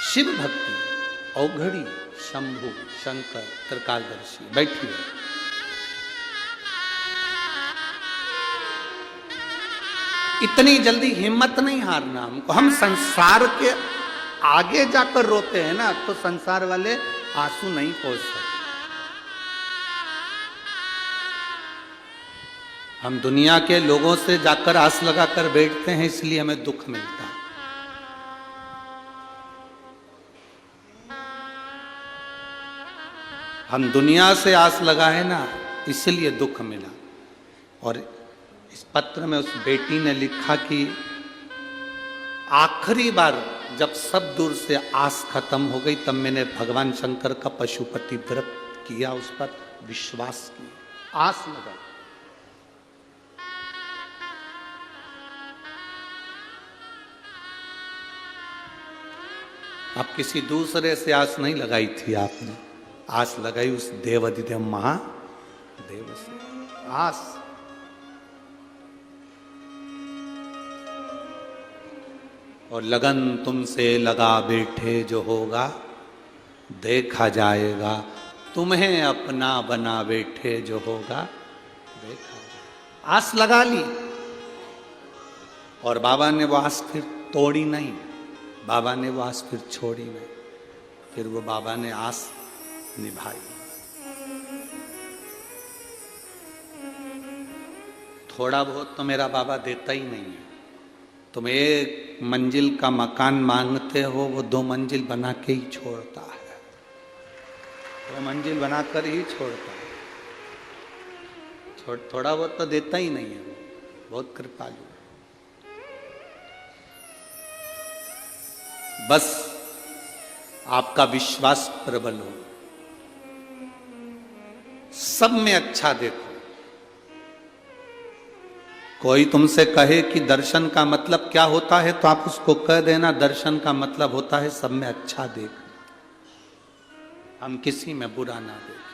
[SPEAKER 1] शिव भक्ति, औघड़ी, शंभु, शंकर, त्रिकालदर्शी। बैठिए। इतनी जल्दी हिम्मत नहीं हारना हमको। हम संसार के आगे जाकर रोते हैं ना, तो संसार वाले आंसू नहीं पोंछ सकते। हम दुनिया के लोगों से जाकर आस लगाकर बैठते हैं, इसलिए हमें दुख मिलता है। हम दुनिया से आस लगाए ना, इसलिए दुख मिला। और इस पत्र में उस बेटी ने लिखा कि आखिरी बार जब सब दूर से आस खत्म हो गई, तब मैंने भगवान शंकर का पशुपति व्रत किया, उस पर विश्वास किया, आस लगा। अब किसी दूसरे से आस नहीं लगाई थी आपने, आस लगाई उस देवाधिदेव महादेव से। आस और लगन तुमसे लगा बैठे जो होगा देखा जाएगा, तुम्हें अपना बना बैठे जो होगा देखा जाएगा। आस लगा ली और बाबा ने वो आस फिर तोड़ी नहीं, बाबा ने वो आस फिर छोड़ी नहीं, फिर वो बाबा ने आस निभाई। थोड़ा बहुत तो मेरा बाबा देता ही नहीं है। तुम 1 मंजिल का मकान मांगते हो, वो 2 मंजिल बना के ही छोड़ता है, 2 मंजिल बनाकर ही छोड़ता है। थोड़ा बहुत तो देता ही नहीं है, वो बहुत कृपालु। बस आपका विश्वास प्रबल हो, सब में अच्छा देखो। कोई तुमसे कहे कि दर्शन का मतलब क्या होता है, तो आप उसको कह देना दर्शन का मतलब होता है सब में अच्छा देखना, हम किसी में बुरा ना देखें।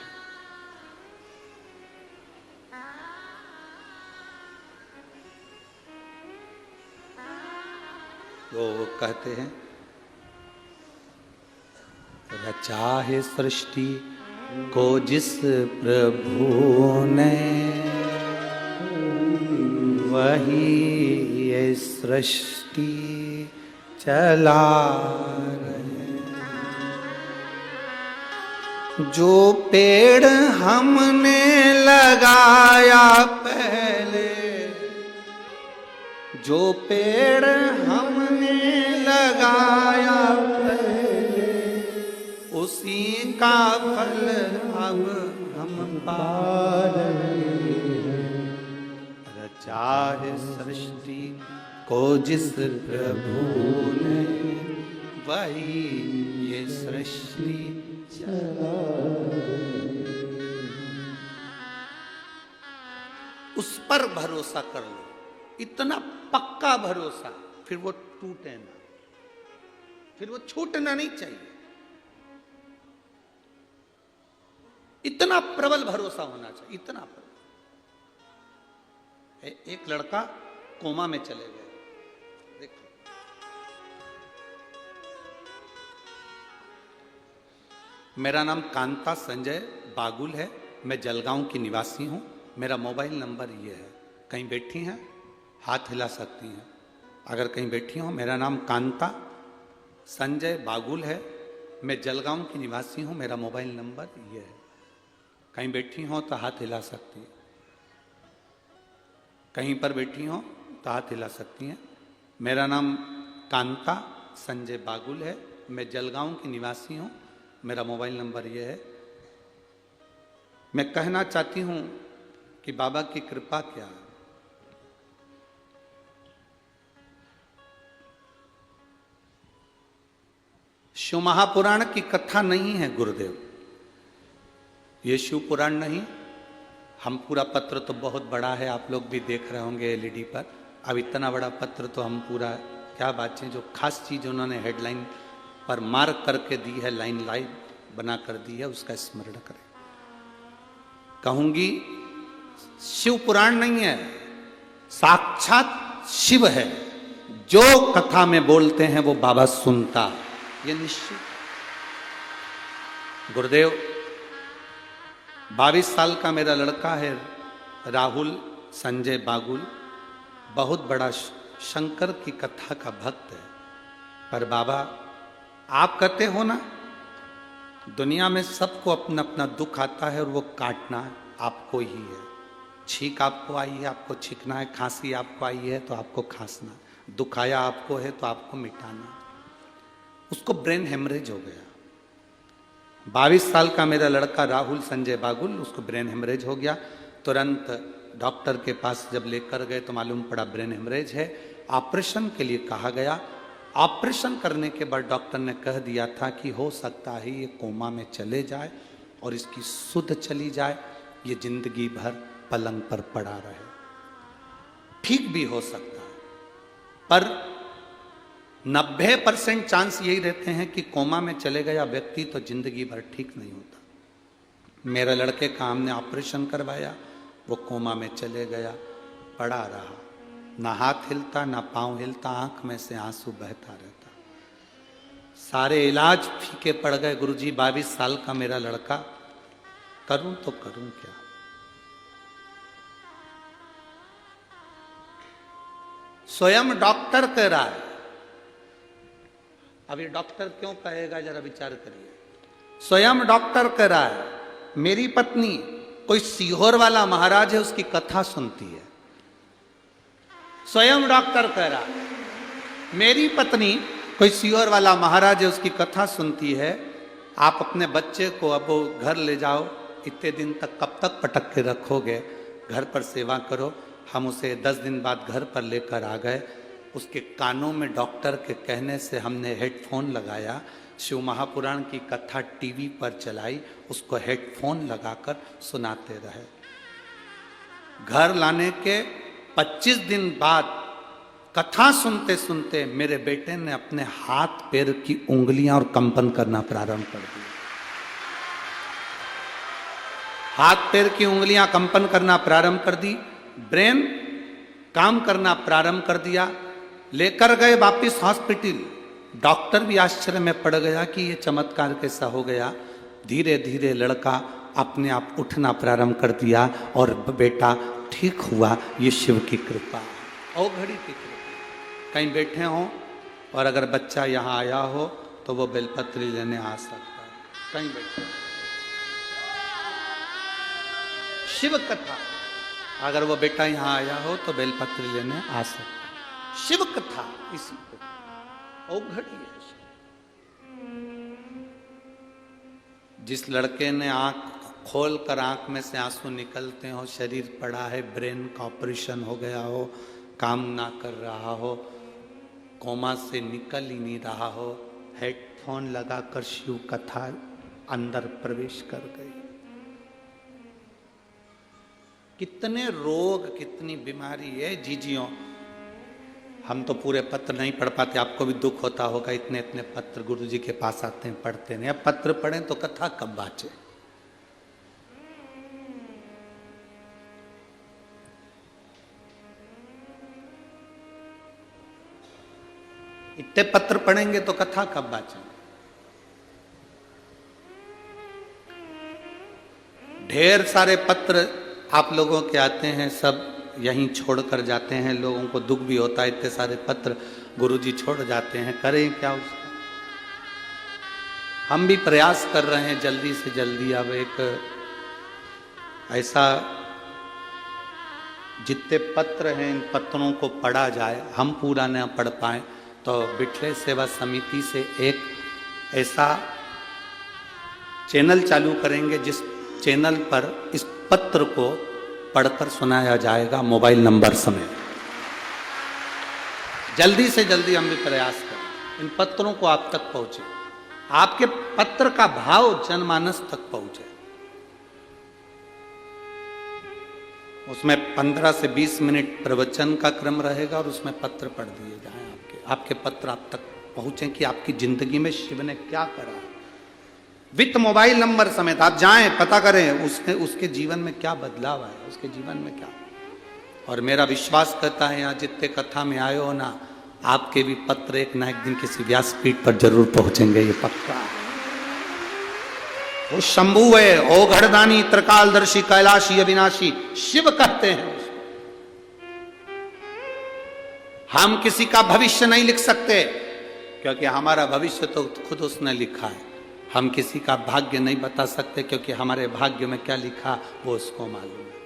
[SPEAKER 1] वो कहते हैं रचा है सृष्टि को जिस प्रभु ने, वही ये सृष्टि चला रहे। जो पेड़ हमने लगाया पहले, जो पेड़ हमने लगाया पहले, उसी का फल अब हम पा रहे हैं। रचा है सृष्टि को जिस प्रभु ने, वही ये सृष्टि चला रहे। उस पर भरोसा कर लो, इतना पक्का भरोसा, फिर वो टूटे ना, फिर वो छूटना नहीं चाहिए। इतना प्रबल भरोसा होना चाहिए, इतना प्रबल। एक लड़का कोमा में चले गए, देखो मेरा नाम कांता संजय बागुल है, मैं जलगांव की निवासी हूं। मेरा मोबाइल नंबर ये है, कहीं बैठी हैं हाथ हिला सकती हैं अगर कहीं बैठी हो। मेरा नाम कांता संजय बागुल है, मैं जलगांव की निवासी हूं, मेरा मोबाइल नंबर ये है। कहीं बैठी हो तो हाथ हिला सकती है, कहीं पर बैठी हो तो हाथ हिला सकती हैं। मेरा नाम कांता संजय बागुल है, मैं जलगांव की निवासी हूँ। मेरा मोबाइल नंबर ये है। मैं कहना चाहती हूँ कि बाबा की कृपा क्या है। शिव महापुराण की कथा नहीं है गुरुदेव, ये शिव पुराण नहीं। हम पूरा पत्र तो बहुत बड़ा है, आप लोग भी देख रहे होंगे एलईडी पर। अब इतना बड़ा पत्र तो हम पूरा क्या बातें, जो खास चीज उन्होंने हेडलाइन पर मार्क करके दी है, लाइन लाइन बना कर दी है, उसका स्मरण करें। कहूंगी शिव पुराण नहीं है, साक्षात शिव है। जो कथा में बोलते हैं वो बाबा सुनता है, ये निश्चित। गुरुदेव 22 साल का मेरा लड़का है राहुल संजय बागुल, बहुत बड़ा शंकर की कथा का भक्त है। पर बाबा आप कहते हो ना, दुनिया में सबको अपना अपना दुख आता है और वो काटना आपको ही है। छींक आपको आई है, आपको छींकना है। खांसी आपको आई है तो आपको खांसना, दुख आया आपको है तो आपको मिटाना। उसको ब्रेन हेमरेज हो गया। 22 साल का मेरा लड़का राहुल संजय बागुल, उसको ब्रेन हेमरेज हो गया। तुरंत डॉक्टर के पास जब लेकर गए तो मालूम पड़ा ब्रेन हेमरेज है। ऑपरेशन के लिए कहा गया। ऑपरेशन करने के बाद डॉक्टर ने कह दिया था कि हो सकता है ये कोमा में चले जाए और इसकी सुध चली जाए, ये जिंदगी भर पलंग पर पड़ा रहे। ठीक भी हो सकता है, पर 90% चांस यही रहते हैं कि कोमा में चले गया व्यक्ति तो जिंदगी भर ठीक नहीं होता। मेरे लड़के का हमने ऑपरेशन करवाया, वो कोमा में चले गया, पड़ा रहा, ना हाथ हिलता ना पांव हिलता, आंख में से आंसू बहता रहता। सारे इलाज फीके पड़ गए। गुरुजी 22 साल का मेरा लड़का, करूं तो करूं क्या। स्वयं डॉक्टर कह रहा है। अब ये डॉक्टर क्यों कहेगा, जरा विचार करिए। स्वयं डॉक्टर कह रहा है, मेरी पत्नी कोई सीहोर वाला महाराज है, उसकी कथा सुनती है। स्वयं डॉक्टर कह रहा है, मेरी पत्नी कोई सीहोर वाला महाराज है, उसकी कथा सुनती है। आप अपने बच्चे को अब घर ले जाओ, इतने दिन तक कब तक पटक के रखोगे, घर पर सेवा करो। हम उसे 10 दिन बाद घर पर लेकर आ गए। उसके कानों में डॉक्टर के कहने से हमने हेडफोन लगाया, शिव महापुराण की कथा टीवी पर चलाई, उसको हेडफोन लगाकर सुनाते रहे। घर लाने के 25 दिन बाद कथा सुनते सुनते मेरे बेटे ने अपने हाथ पैर की उंगलियां और कंपन करना प्रारंभ कर दिया। हाथ पैर की उंगलियां कंपन करना प्रारंभ कर दी, ब्रेन काम करना प्रारंभ कर दिया। लेकर गए वापिस हॉस्पिटल। डॉक्टर भी आश्चर्य में पड़ गया कि ये चमत्कार कैसा हो गया। धीरे धीरे लड़का अपने आप उठना प्रारंभ कर दिया और बेटा ठीक हुआ। ये शिव की कृपा, औघड़ी की कृपा। कहीं बैठे हो और अगर बच्चा यहाँ आया हो तो वो बेलपत्री लेने आ सकता है। कहीं बैठे शिव कथा, अगर वो बेटा यहाँ आया हो तो बेलपत्री लेने आ सकता है। शिव कथा इसी को औघड़ी है। जिस लड़के ने आंख खोल कर आंख में से आंसू निकलते हो, शरीर पड़ा है, ब्रेन का ऑपरेशन हो गया हो, काम ना कर रहा हो, कोमा से निकल ही नहीं रहा हो, हेडफोन लगाकर शिव कथा अंदर प्रवेश कर गई। कितने रोग, कितनी बीमारी है जीजियों। हम तो पूरे पत्र नहीं पढ़ पाते, आपको भी दुख होता होगा। इतने इतने पत्र गुरुजी के पास आते हैं, पढ़ते नहीं। अब पत्र पढ़ें तो कथा कब बाँचे। इतने पत्र पढ़ेंगे तो कथा कब बाँचे। ढेर सारे पत्र आप लोगों के आते हैं, सब यहीं छोड़कर जाते हैं। लोगों को दुख भी होता है, इतने सारे पत्र गुरुजी छोड़ जाते हैं, करें क्या उसका। हम भी प्रयास कर रहे हैं जल्दी से जल्दी। अब एक ऐसा जितने पत्र हैं इन पत्रों को पढ़ा जाए, हम पूरा न पढ़ पाए तो बिठले सेवा समिति से एक ऐसा चैनल चालू करेंगे जिस चैनल पर इस पत्र को पढ़कर सुनाया जाएगा मोबाइल नंबर समेत। जल्दी से जल्दी हम भी प्रयास करें इन पत्रों को आप तक पहुंचे, आपके पत्र का भाव जनमानस तक पहुंचे। उसमें 15 से 20 मिनट प्रवचन का क्रम रहेगा और उसमें पत्र पढ़ दिए जाएं, आपके पत्र आप तक पहुंचे कि आपकी जिंदगी में शिव ने क्या करा है। विथ मोबाइल नंबर समेत आप जाएं, पता करें उसके जीवन में क्या बदलाव आया, उसके जीवन में क्या। और मेरा विश्वास करता है यहाँ जितने कथा में आए हो ना, आपके भी पत्र एक ना एक दिन किसी व्यासपीठ पर जरूर पहुंचेंगे, ये पक्का है। वो शंभु है, ओ घड़दानी, त्रिकालदर्शी, कैलाशी, अविनाशी, शिव कहते हैं उसको। हम किसी का भविष्य नहीं लिख सकते क्योंकि हमारा भविष्य तो खुद उसने लिखा है। हम किसी का भाग्य नहीं बता सकते क्योंकि हमारे भाग्य में क्या लिखा वो उसको मालूम है।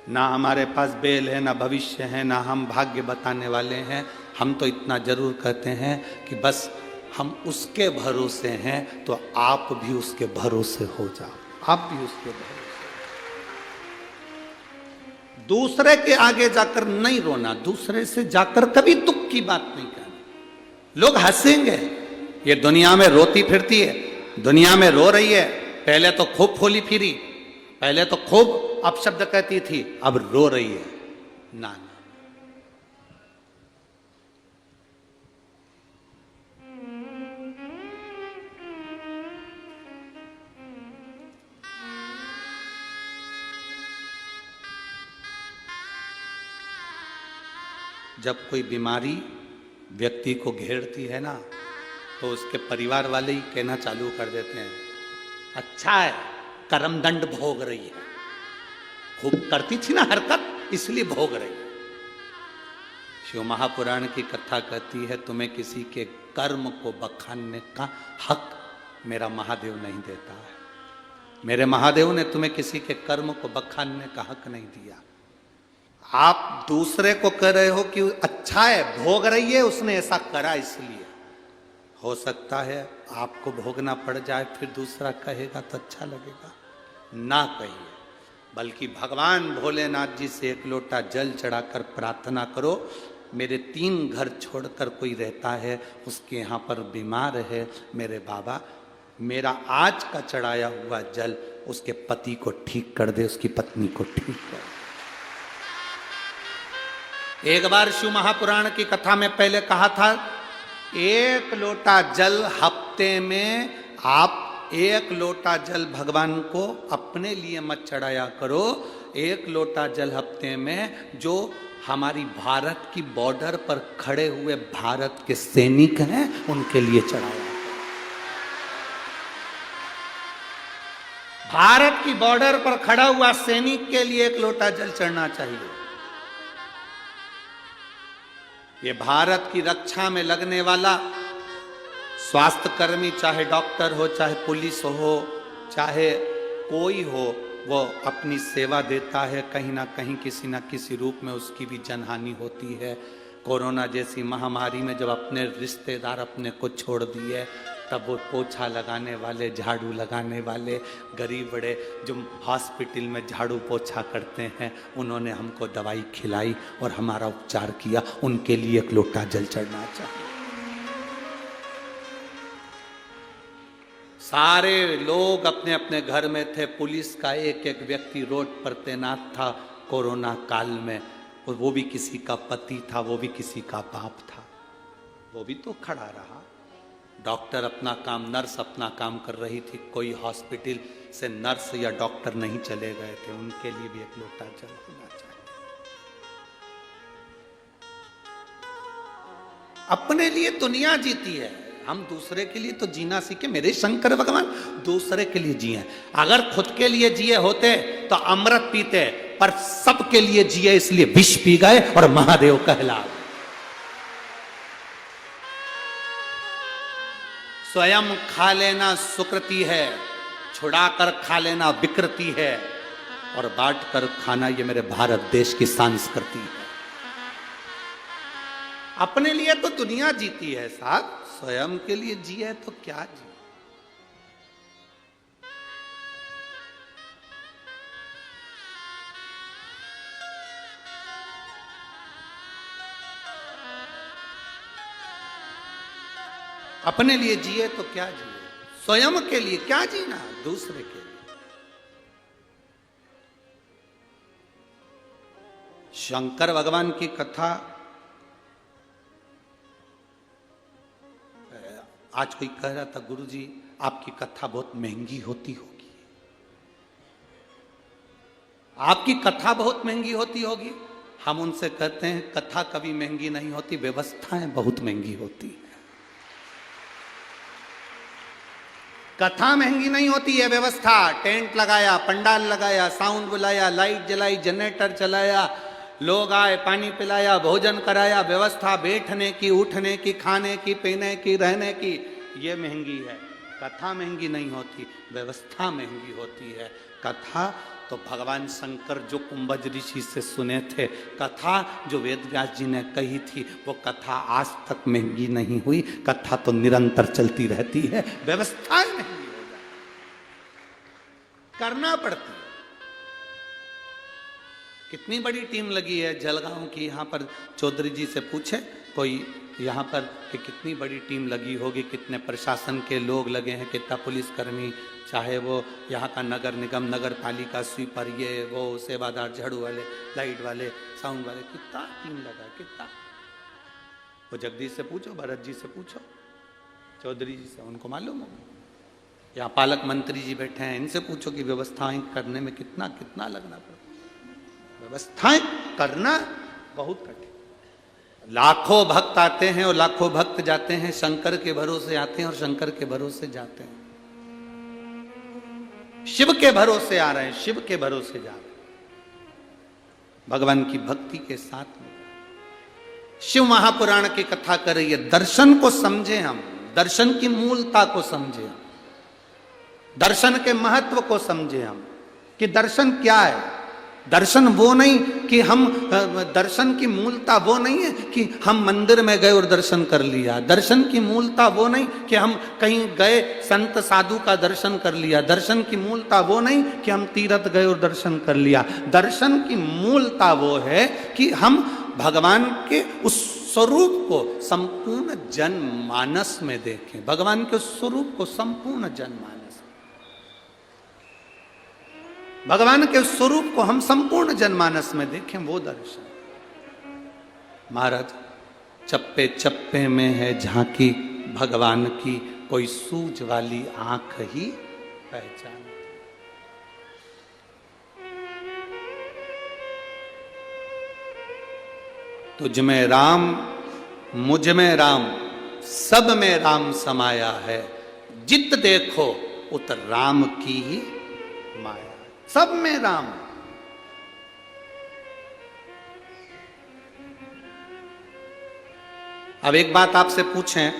[SPEAKER 1] ना हमारे पास बेल है, ना भविष्य है, ना हम भाग्य बताने वाले हैं। हम तो इतना जरूर कहते हैं कि बस हम उसके भरोसे हैं, तो आप भी उसके भरोसे हो जाओ, आप भी उसके भरोसे। दूसरे के आगे जाकर नहीं रोना, दूसरे से जाकर कभी दुख की बात नहीं करनी। लोग हंसेंगे, ये दुनिया में रोती फिरती है, दुनिया में रो रही है। पहले तो खूब फूली फिरी, पहले तो खूब अपशब्द कहती थी, अब रो रही है। ना, जब कोई बीमारी व्यक्ति को घेरती है ना, तो उसके परिवार वाले ही कहना चालू कर देते हैं, अच्छा है कर्मदंड भोग रही है, खूब करती थी ना हरकत इसलिए भोग रही है। शिव महापुराण की कथा कहती है, तुम्हें किसी के कर्म को बखानने का हक मेरा महादेव नहीं देता है। मेरे महादेव ने तुम्हें किसी के कर्म को बखानने का हक नहीं दिया। आप दूसरे को कह रहे हो कि अच्छा है, भोग रही है, उसने ऐसा करा इसलिए। हो सकता है आपको भोगना पड़ जाए, फिर दूसरा कहेगा तो अच्छा लगेगा। ना कहिए, बल्कि भगवान भोलेनाथ जी से एक लोटा जल चढ़ाकर प्रार्थना करो, मेरे 3 घर छोड़कर कोई रहता है, उसके यहाँ पर बीमार है, मेरे बाबा मेरा आज का चढ़ाया हुआ जल उसके पति को ठीक कर दे, उसकी पत्नी को ठीक कर दे। एक बार शिव महापुराण की कथा में पहले कहा था, 1 लोटा जल हफ्ते में आप 1 लोटा जल भगवान को अपने लिए मत चढ़ाया करो। 1 लोटा जल हफ्ते में जो हमारी भारत की बॉर्डर पर खड़े हुए भारत के सैनिक हैं उनके लिए चढ़ाया। भारत की बॉर्डर पर खड़ा हुआ सैनिक के लिए 1 लोटा जल चढ़ना चाहिए। ये भारत की रक्षा में लगने वाला स्वास्थ्य कर्मी, चाहे डॉक्टर हो, चाहे पुलिस हो, चाहे कोई हो, वो अपनी सेवा देता है। कहीं ना कहीं किसी ना किसी रूप में उसकी भी जनहानि होती है। कोरोना जैसी महामारी में जब अपने रिश्तेदार अपने को छोड़ दिए, तब वो पोछा लगाने वाले, झाड़ू लगाने वाले, गरीब बड़े जो हॉस्पिटल में झाड़ू पोछा करते हैं, उन्होंने हमको दवाई खिलाई और हमारा उपचार किया, उनके लिए 1 लोटा जल चढ़ना चाहिए। सारे लोग अपने अपने घर में थे, पुलिस का एक एक व्यक्ति रोड पर तैनात था कोरोना काल में, और वो भी किसी का पति था, वो भी किसी का बाप था, वो भी तो खड़ा रहा। डॉक्टर अपना काम, नर्स अपना काम कर रही थी, कोई हॉस्पिटल से नर्स या डॉक्टर नहीं चले गए थे, उनके लिए भी 1 लोटा जल होना चाहिए। अपने लिए दुनिया जीती है, हम दूसरे के लिए तो जीना सीखे। मेरे शंकर भगवान दूसरे के लिए जिए। अगर खुद के लिए जिए होते तो अमृत पीते, पर सबके लिए जिए इसलिए विष पी गए और महादेव कहला गए। स्वयं खा लेना सुकृति है, छुड़ाकर खा लेना विकृति है। और बांट कर खाना, ये मेरे भारत देश की संस्कृति है। अपने लिए तो दुनिया जीती है साहब, स्वयं के लिए जिए तो क्या जी। अपने लिए जिए तो क्या जिए, स्वयं के लिए क्या जीना, दूसरे के लिए। शंकर भगवान की कथा, आज कोई कह रहा था गुरुजी आपकी कथा बहुत महंगी होती होगी, आपकी कथा बहुत महंगी होती होगी। हम उनसे कहते हैं कथा कभी महंगी नहीं होती, व्यवस्थाएं बहुत महंगी होती है। कथा महंगी नहीं होती है, व्यवस्था, टेंट लगाया, पंडाल लगाया, साउंड बुलाया, लाइट जलाई, जनरेटर चलाया, लोग आए, पानी पिलाया, भोजन कराया, व्यवस्था बैठने की, उठने की, खाने की, पीने की, रहने की, ये महंगी है। कथा महंगी नहीं होती, व्यवस्था महंगी होती है। कथा तो भगवान शंकर जो कुंभज ऋषि से सुने थे, कथा जो वेद व्यास जी ने कही थी, वो कथा आज तक महंगी नहीं हुई। कथा तो निरंतर चलती रहती है, व्यवस्थाएं महंगी हो जाती, करना पड़ती है। कितनी बड़ी टीम लगी है जलगांव की, यहाँ पर चौधरी जी से पूछे कोई यहाँ पर कि कितनी बड़ी टीम लगी होगी, कितने प्रशासन के लोग लगे हैं, कितना पुलिसकर्मी, चाहे वो यहाँ का नगर निगम, नगर पालिका, स्वीपर, ये वो, सेवादार, झाड़ू वाले, लाइट वाले, साउंड वाले, कितना टीम लगा, कितना। वो जगदीश से पूछो, भरत जी से पूछो, चौधरी जी से, उनको मालूम होगा। यहाँ पालक मंत्री जी बैठे हैं, इनसे पूछो कि व्यवस्थाएं करने में कितना कितना लगना पड़ता। व्यवस्थाएं करना बहुत कठिन। लाखों भक्त आते हैं और लाखों भक्त जाते हैं, शंकर के भरोसे आते हैं और शंकर के भरोसे जाते हैं। शिव के भरोसे आ रहे हैं, शिव के भरोसे जा रहे हैं, भगवान की भक्ति के साथ में। शिव महापुराण की कथा कर रही है, दर्शन को समझे हम, दर्शन की मूलता को समझे हम, दर्शन के महत्व को समझे हम कि दर्शन क्या है। दर्शन वो नहीं कि हम, दर्शन की मूलता वो नहीं है कि हम मंदिर में गए और दर्शन कर लिया। दर्शन की मूलता वो नहीं कि हम कहीं गए संत साधु का दर्शन कर लिया। दर्शन की मूलता वो नहीं कि हम तीर्थ गए और दर्शन कर लिया। दर्शन की मूलता वो है कि हम भगवान के उस स्वरूप को संपूर्ण जनमानस में देखें, भगवान के स्वरूप को संपूर्ण जनमानस, भगवान के स्वरूप को हम संपूर्ण जनमानस में देखें, वो दर्शन। महाराज, चप्पे चप्पे में है झांकी भगवान की, कोई सूझ वाली आंख ही पहचान। तुझ में राम, मुझ में राम, सब में राम समाया है, जित देखो उत राम की ही माया। सब में राम। अब एक बात आपसे पूछें,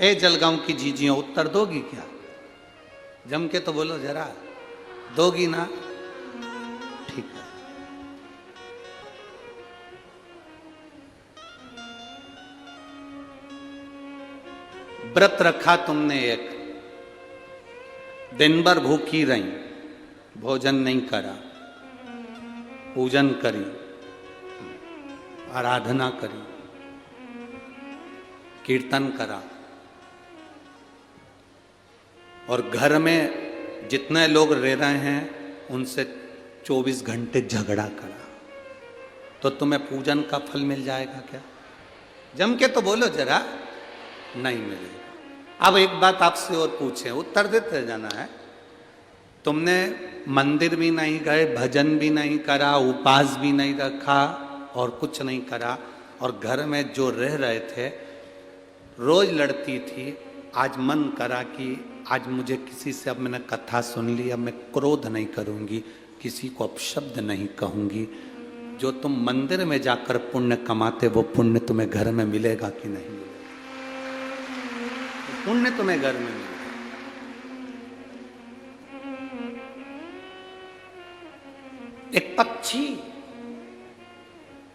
[SPEAKER 1] ए जलगांव की जीजियों, उत्तर दोगी क्या? जम के तो बोलो जरा, दोगी ना? ठीक है। व्रत रखा तुमने, एक दिन भर भूखी रही, भोजन नहीं करा, पूजन करी, आराधना करी, कीर्तन करा, और घर में जितने लोग रह रहे हैं उनसे 24 घंटे झगड़ा करा, तो तुम्हें पूजन का फल मिल जाएगा क्या? जम के तो बोलो जरा, नहीं मिलेगा। अब एक बात आपसे और पूछें, उत्तर देते जाना है। तुमने मंदिर भी नहीं गए, भजन भी नहीं करा, उपास भी नहीं रखा और कुछ नहीं करा, और घर में जो रह रहे थे, रोज लड़ती थी, आज मन करा कि आज मुझे किसी से, अब मैंने कथा सुन ली, अब मैं क्रोध नहीं करूंगी, किसी को अपशब्द नहीं कहूंगी। जो तुम मंदिर में जाकर पुण्य कमाते, वो पुण्य तुम्हें घर में मिलेगा कि नहीं मिलेगा? पुण्य तुम्हें घर में मिलेगा। पक्षी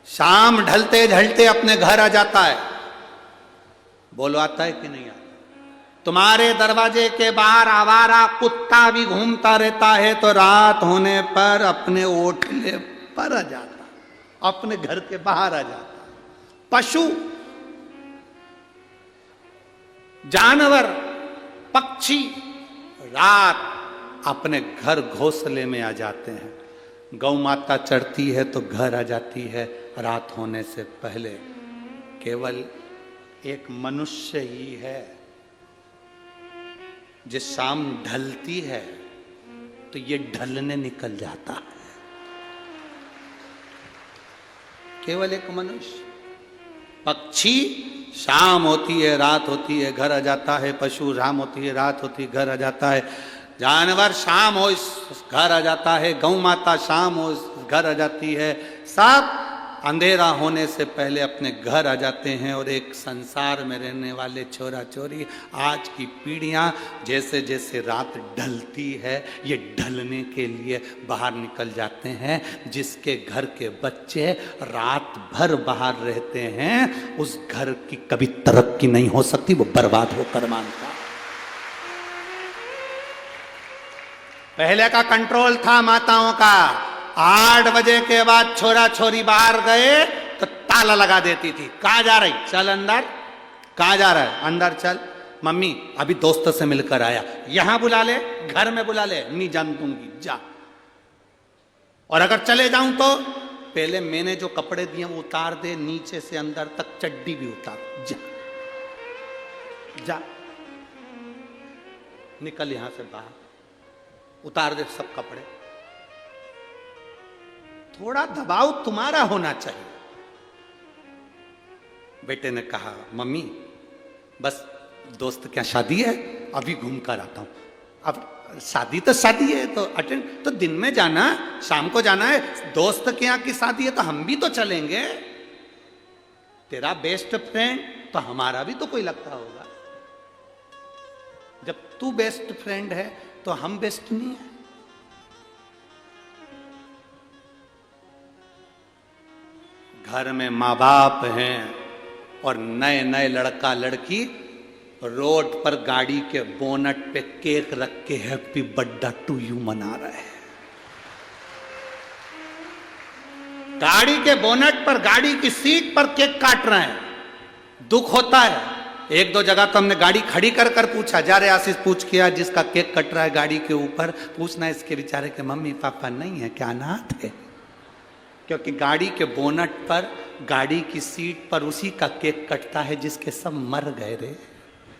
[SPEAKER 1] शाम ढलते ढलते अपने घर आ जाता है। बोलो आता है कि नहीं आता? तुम्हारे दरवाजे के बाहर आवारा कुत्ता भी घूमता रहता है तो रात होने पर अपने ओटले पर आ जाता, अपने घर के बाहर आ जाता। पशु, जानवर, पक्षी रात अपने घर घोंसले में आ जाते हैं। गौ माता चढ़ती है तो घर आ जाती है रात होने से पहले। केवल एक मनुष्य ही है जिस शाम ढलती है तो ये ढलने निकल जाता है। केवल एक मनुष्य। पक्षी शाम होती है रात होती है घर आ जाता है, पशु शाम होती है रात होती है घर आ जाता है, जानवर शाम हो इस घर आ जाता है, गौ माता शाम हो इस घर आ जाती है। सब अंधेरा होने से पहले अपने घर आ जाते हैं। और एक संसार में रहने वाले छोरा छोरी आज की पीढ़ियां जैसे जैसे रात ढलती है ये ढलने के लिए बाहर निकल जाते हैं। जिसके घर के बच्चे रात भर बाहर रहते हैं उस घर की कभी तरक्की नहीं हो सकती, वो बर्बाद होकर मानता। पहले का कंट्रोल था माताओं का, 8 बजे के बाद छोरा छोरी बाहर गए तो ताला लगा देती थी। कहां जा रही? चल अंदर। कहां जा रहा है? अंदर चल। मम्मी अभी दोस्त से मिलकर आया, यहां बुला ले, घर में बुला ले, नहीं जान दूंगी, जा। और अगर चले जाऊं तो पहले मैंने जो कपड़े दिए वो उतार दे, नीचे से अंदर तक चड्डी भी उतार, जा जा, निकल यहां से बाहर, उतार दे सब कपड़े। थोड़ा दबाव तुम्हारा होना चाहिए। बेटे ने कहा मम्मी बस दोस्त क्या शादी है, अभी घूम कर आता हूं। अब शादी तो शादी है तो अटेंड तो दिन में जाना, शाम को जाना है। दोस्त के यहाँ की शादी है तो हम भी तो चलेंगे। तेरा बेस्ट फ्रेंड तो हमारा भी तो कोई लगता होगा। जब तू बेस्ट फ्रेंड है तो हम बेस्ट नहीं है। घर में माँ बाप हैं और नए नए लड़का लड़की रोड पर गाड़ी के बोनट पे केक रख के हैप्पी बर्थडे टू यू मना रहे हैं। गाड़ी के बोनट पर, गाड़ी की सीट पर केक काट रहे हैं। दुख होता है। 1-2 जगह तो हमने गाड़ी खड़ी कर कर पूछा, जा रे आशीष पूछ किया जिसका केक कट रहा है गाड़ी के ऊपर, पूछना इसके बेचारे के मम्मी पापा नहीं है क्या, अनाथ है? क्योंकि गाड़ी के बोनट पर, गाड़ी की सीट पर उसी का केक कटता है जिसके सब मर गए रे,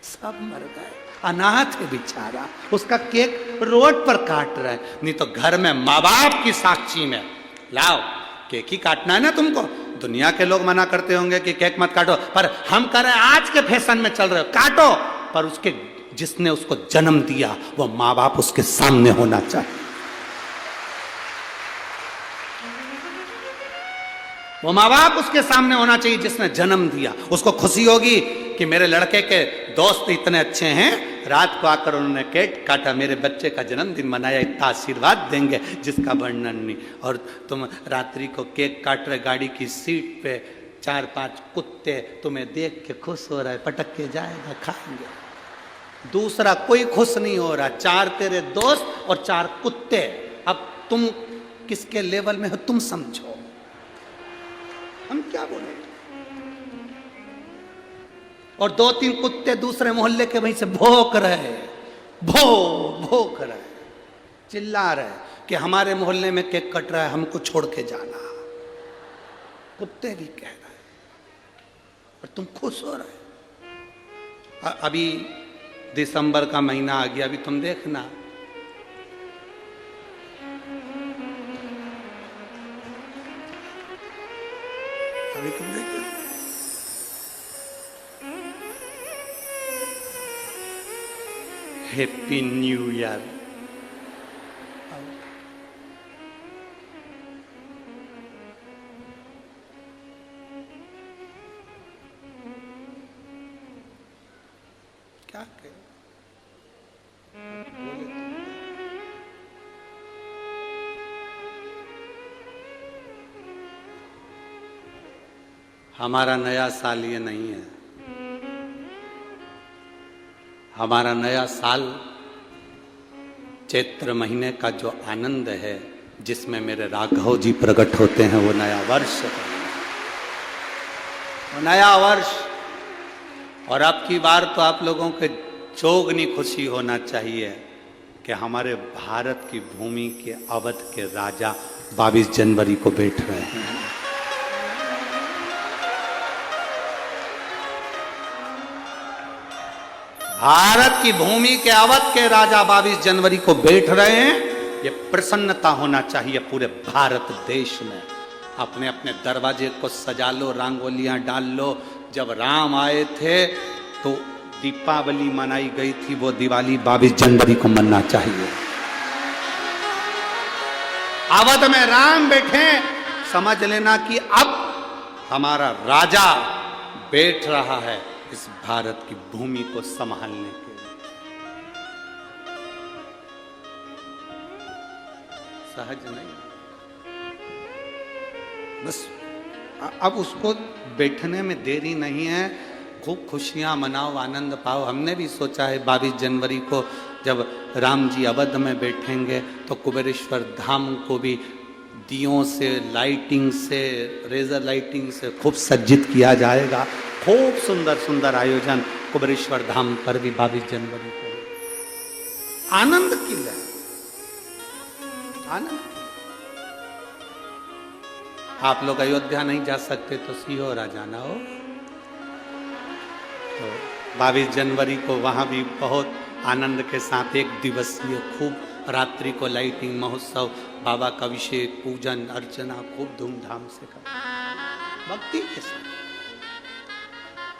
[SPEAKER 1] सब मर गए, अनाथ है बेचारा, उसका केक रोड पर काट रहा है। नहीं तो घर में माँ बाप की साक्षी में लाओ केक ही काटना है ना तुमको। दुनिया के लोग मना करते होंगे कि केक मत काटो, पर हम कह रहे हैं आज के फैशन में चल रहे हो, काटो, पर उसके जिसने उसको जन्म दिया वो माँ बाप उसके सामने होना चाहिए। वो माँ बाप उसके सामने होना चाहिए जिसने जन्म दिया। उसको खुशी होगी कि मेरे लड़के के दोस्त इतने अच्छे हैं, रात को आकर उन्होंने केक काटा, मेरे बच्चे का जन्मदिन मनाया, इतना आशीर्वाद देंगे जिसका वर्णन नहीं। और तुम रात्रि को केक काट रहे, गाड़ी की सीट पे 4-5 कुत्ते तुम्हें देख के खुश हो रहा है, पटक के जाएगा, खाएंगे। दूसरा कोई खुश नहीं हो रहा, 4 तेरे दोस्त और 4 कुत्ते। अब तुम किसके लेवल में हो तुम समझो, हम क्या बोले। और 2-3 कुत्ते दूसरे मोहल्ले के वहीं से भौंक रहे, भौंक रहे, चिल्ला रहे कि हमारे मोहल्ले में केक कट रहा है, हमको छोड़ के जाना। कुत्ते भी कह रहे और तुम खुश हो रहे। अभी दिसंबर का महीना आ गया, अभी तुम देखना हैप्पी न्यू ईयर। क्या कहे? हमारा नया साल ये नहीं है। हमारा नया साल चैत्र महीने का जो आनंद है, जिसमें मेरे राघव जी प्रकट होते हैं, वो नया वर्ष है, वो नया वर्ष। और अब की बार तो आप लोगों के चौगनी खुशी होना चाहिए कि हमारे भारत की भूमि के अवध के राजा 22 जनवरी को बैठ रहे हैं। भारत की भूमि के अवध के राजा 22 जनवरी को बैठ रहे हैं। ये प्रसन्नता होना चाहिए पूरे भारत देश में। अपने अपने दरवाजे को सजा लो, रंगोलियां डाल लो। जब राम आए थे तो दीपावली मनाई गई थी, वो दिवाली 22 जनवरी को मनना चाहिए। अवध में राम बैठे, समझ लेना कि अब हमारा राजा बैठ रहा है इस भारत की भूमि को संभालने के लिए। सहज नहीं, बस अब उसको बैठने में देरी नहीं है। खूब खुशियां मनाओ, आनंद पाओ। हमने भी सोचा है 22 जनवरी को जब राम जी अवध में बैठेंगे तो कुबेरेश्वर धाम को भी दियों से, लाइटिंग से, रेजर लाइटिंग से खूब सज्जित किया जाएगा। खूब सुंदर सुंदर आयोजन कुबेरेश्वर धाम पर भी 22 जनवरी को। आनंद की लहर, आनंद। आप लोग अयोध्या नहीं जा सकते तो सीहोर आ जाना हो। तो 22 जनवरी को वहां भी बहुत आनंद के साथ एक दिवसीय खूब रात्रि को लाइटिंग महोत्सव, बाबा का अभिषेक, पूजन अर्चना खूब धूमधाम से कर, भक्ति के साथ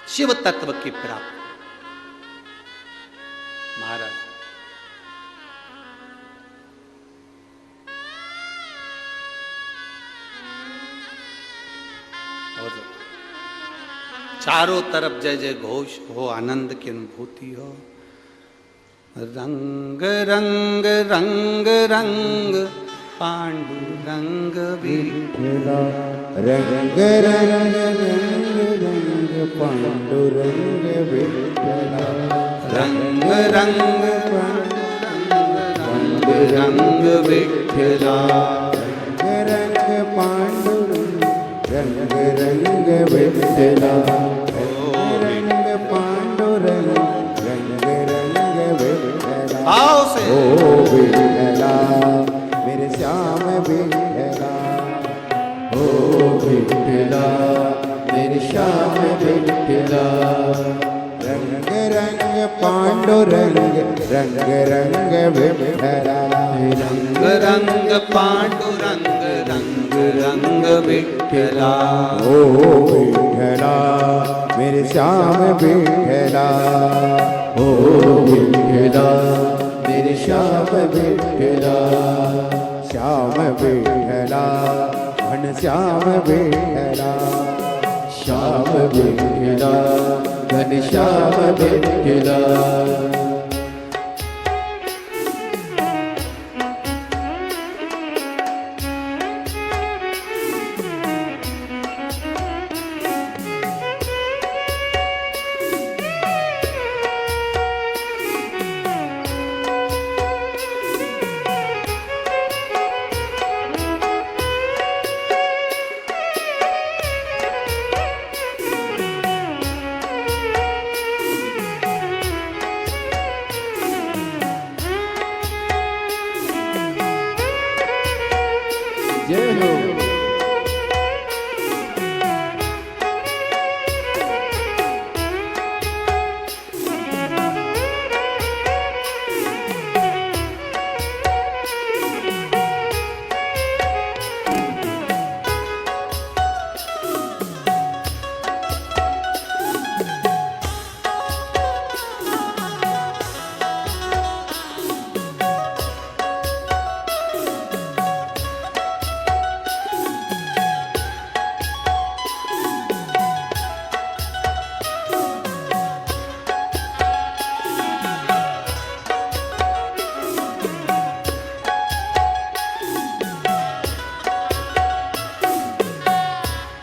[SPEAKER 1] शिव तत्व की प्राप्ति। महाराज और चारों तरफ जय जय घोष हो, आनंद की अनुभूति हो। रंग रंग रंग रंग पांडुरंग विठला,
[SPEAKER 2] रंग रंग रंग रंग पांडुरंग विठला,
[SPEAKER 1] रंग रंग पांडुरंग विठला,
[SPEAKER 2] रंग पांडुरंग रंग रंग विठला, रंग पांडुरंग रंग रंग विठला।
[SPEAKER 1] आओ से
[SPEAKER 2] ओ विठला मेरे श्याम विठला, ओ विठला मेरे श्याम विठला, रंग रंग पांडुरंग रंग रंग विठला,
[SPEAKER 1] रंग रंग पांडुरंग रंग रंग विठला।
[SPEAKER 2] ओ विठला मेरे श्याम विठला, ओ विठला मेरे श्याम विठला, श्याम विठला घन श्याम विठला, श्याम विठला घन श्याम विठला।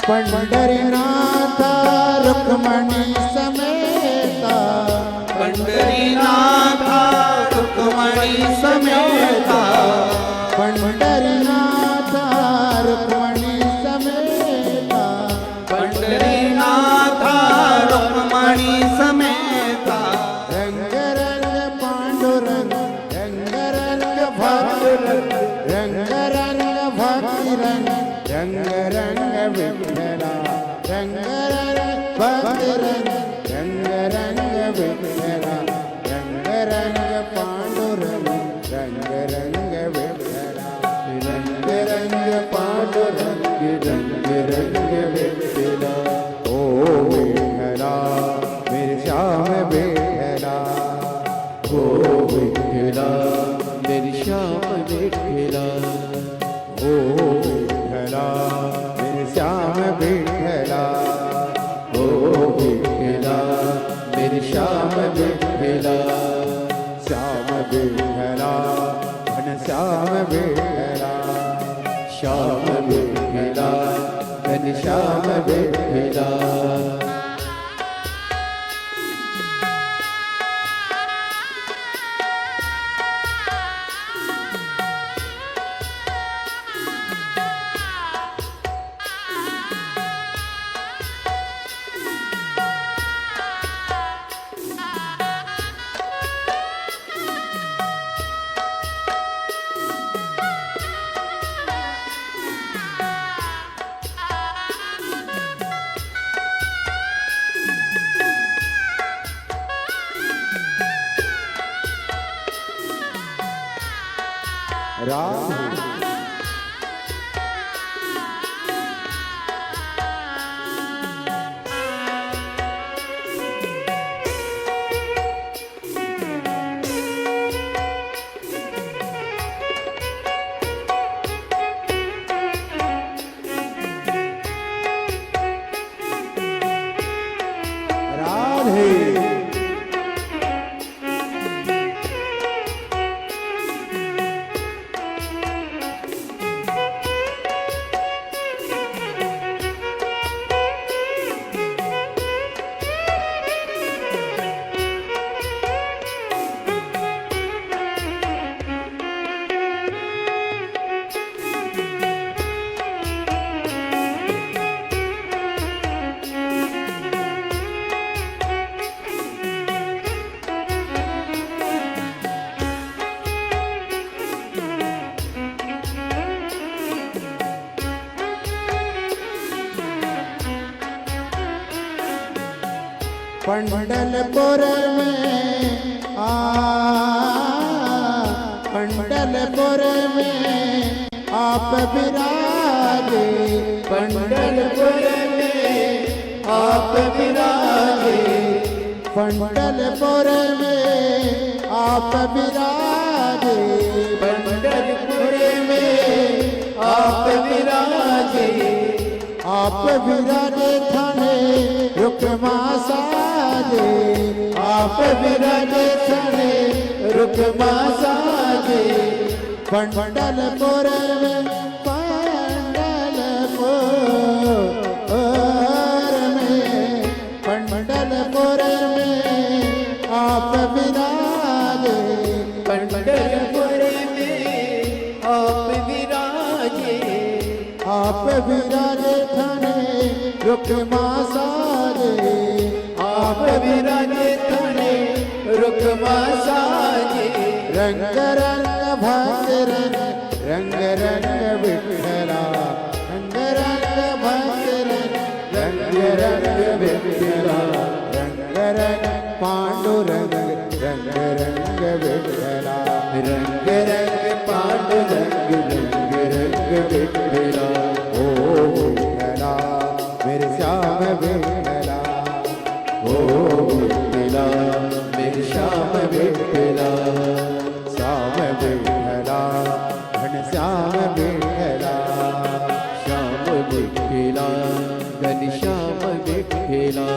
[SPEAKER 2] पंढरीनाथ रुक्मणी समेता
[SPEAKER 1] पंढरीनाथ रुक्मणी समेता
[SPEAKER 2] पंढरीनाथ रुक्मणी समेता
[SPEAKER 1] पंढरीनाथ रुक्मणी समेता
[SPEAKER 2] रंग रंग पांडुरंग रंग रंग भक्तिरंग रंग रंग भक्तिरंग रंग रंग विठ्ठला रंग रंग भक्तिरंग रंग रंग विठ्ठला रंग रंग पांडुरंग रंग रंग विठ्ठला रंग रंग पांडुरंग रंग रंग विठ्ठला ओ विठ्ठला मेरे श्याम विठ्ठला ओ विठ्ठला मेरी श्याम विठ्ठला ओ विठ्ठला मेरे श्याम विठ्ठला ओ विठ्ठला मेरे श्याम विठ्ठला श्याम विठ्ठला घन श्याम विठ्ठला श्याम विठ्ठला घन श्याम विठ्ठला राम राधे पंढरपुर में पंढरपुर में आप विराजे पंढरपुर में आप विराजे पंढरपुर में आप विराजे पंढरपुर में आप विराजे आप विराजे थाने रुकमा साजे आप विराजे थाने रुकमा साजे पंढरपुर में पंढरपुर में आप विराजे पंढरपुर में आप विराजे आप विराजे थाने रुकमा साजे आप विराजे थाने रुकमा साजे रंग रंग भक्त रंग रंग रंग विठ्ठला रंग रंग भक्त रंग रंग विठ्ठला रंग रंग पांडुरंग रंग रंग विठ्ठला रंग रंग पांडुरंग रंग रंग विठ्ठला ओ विठ्ठला मेरे श्याम विठ्ठला ओ विठ्ठला मेरे श्याम विठ्ठला श्याम विठ्ठला घन श्याम विठ्ठला श्याम विठ्ठला घन श्याम विठ्ठला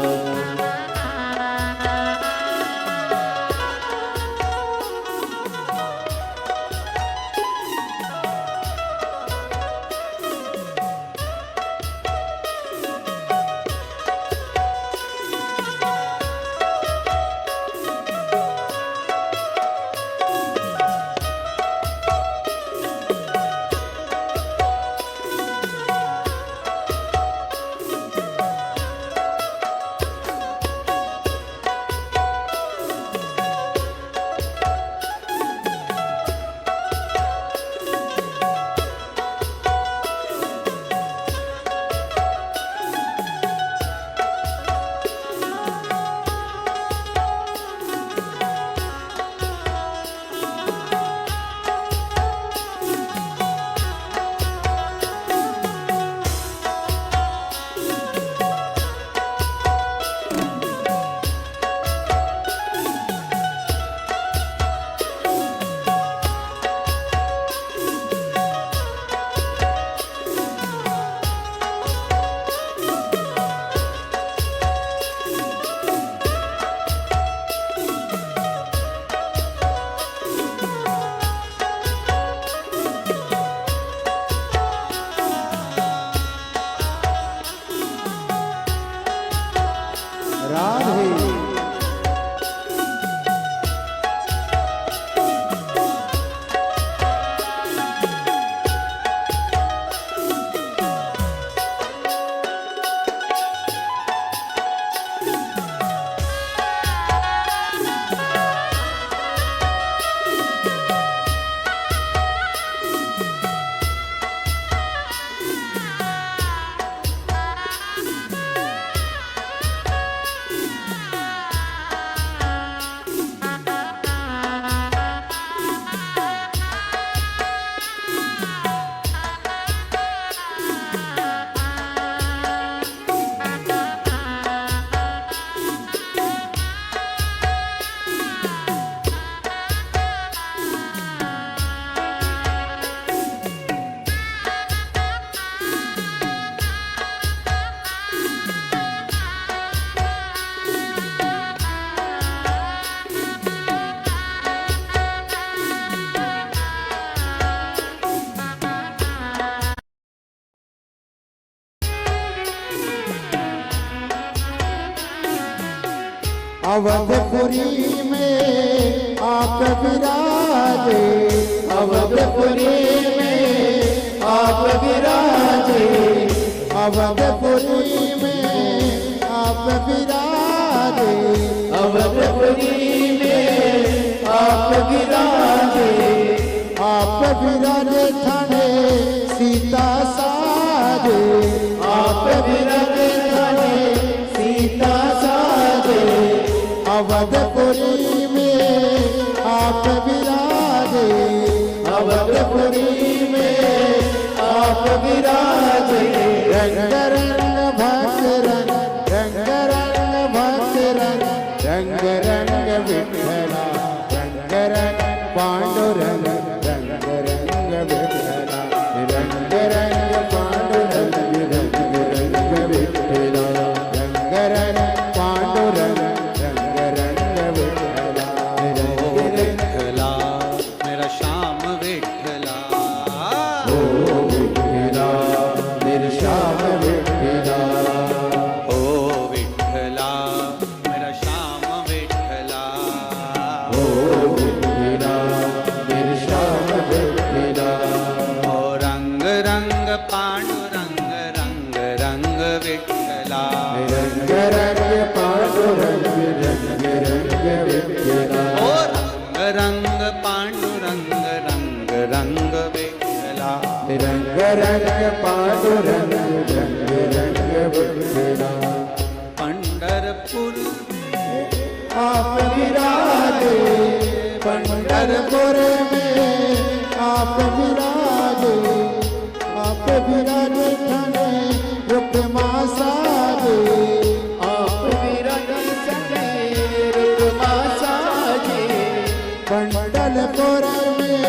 [SPEAKER 2] अवधपुरी में आप विराजे, अवधपुरी में आप विराजे, अवधपुरी में आप विराजे, अवधपुरी में आप विराजे, आप विराजे थाने सीता साजे, आप विराजे थाने सीता साजे, अवधपुरी में आप विराजे, अवधपुरी में आप विराजे, रंग रंग भक्त रंग, रंग रंग भक्त रंग, रंग रंग विठ्ठला, रंग रंग पांडुरंग, रंग रंग विठ्ठला, रंग रंग पांडुरंग, रंग रंग विठ्ठला, रंग रंग पांडुरंग, रंग रंग विठ्ठला,
[SPEAKER 1] ओ विठ्ठला मेरा श्याम विठ्ठला,
[SPEAKER 2] ओ विठ्ठला मेरे श्याम विठ्ठला,
[SPEAKER 1] ओ विठ्ठला मेरा श्याम विठ्ठला,
[SPEAKER 2] ओ विठ्ठला मेरे श्याम विठ्ठला,
[SPEAKER 1] ओ रंग रंग पांडुरंग, रंग रंग विठ्ठला,
[SPEAKER 2] रंग रंग पांडुरंग, रंग रंग विठ्ठला,
[SPEAKER 1] ओ रंग रंग पांडुरंग, रंग रंग विठ्ठला,
[SPEAKER 2] रंग रंग पांडुरंग, रंग रंग विठ्ठला,
[SPEAKER 1] पंढरपुर
[SPEAKER 2] आप विराजे, पंढरपुर में आप विराजे, आप विराजे थाने रुक्मा साजे, आप विराजे थाने रुक्मा साजे, पंढरपुर में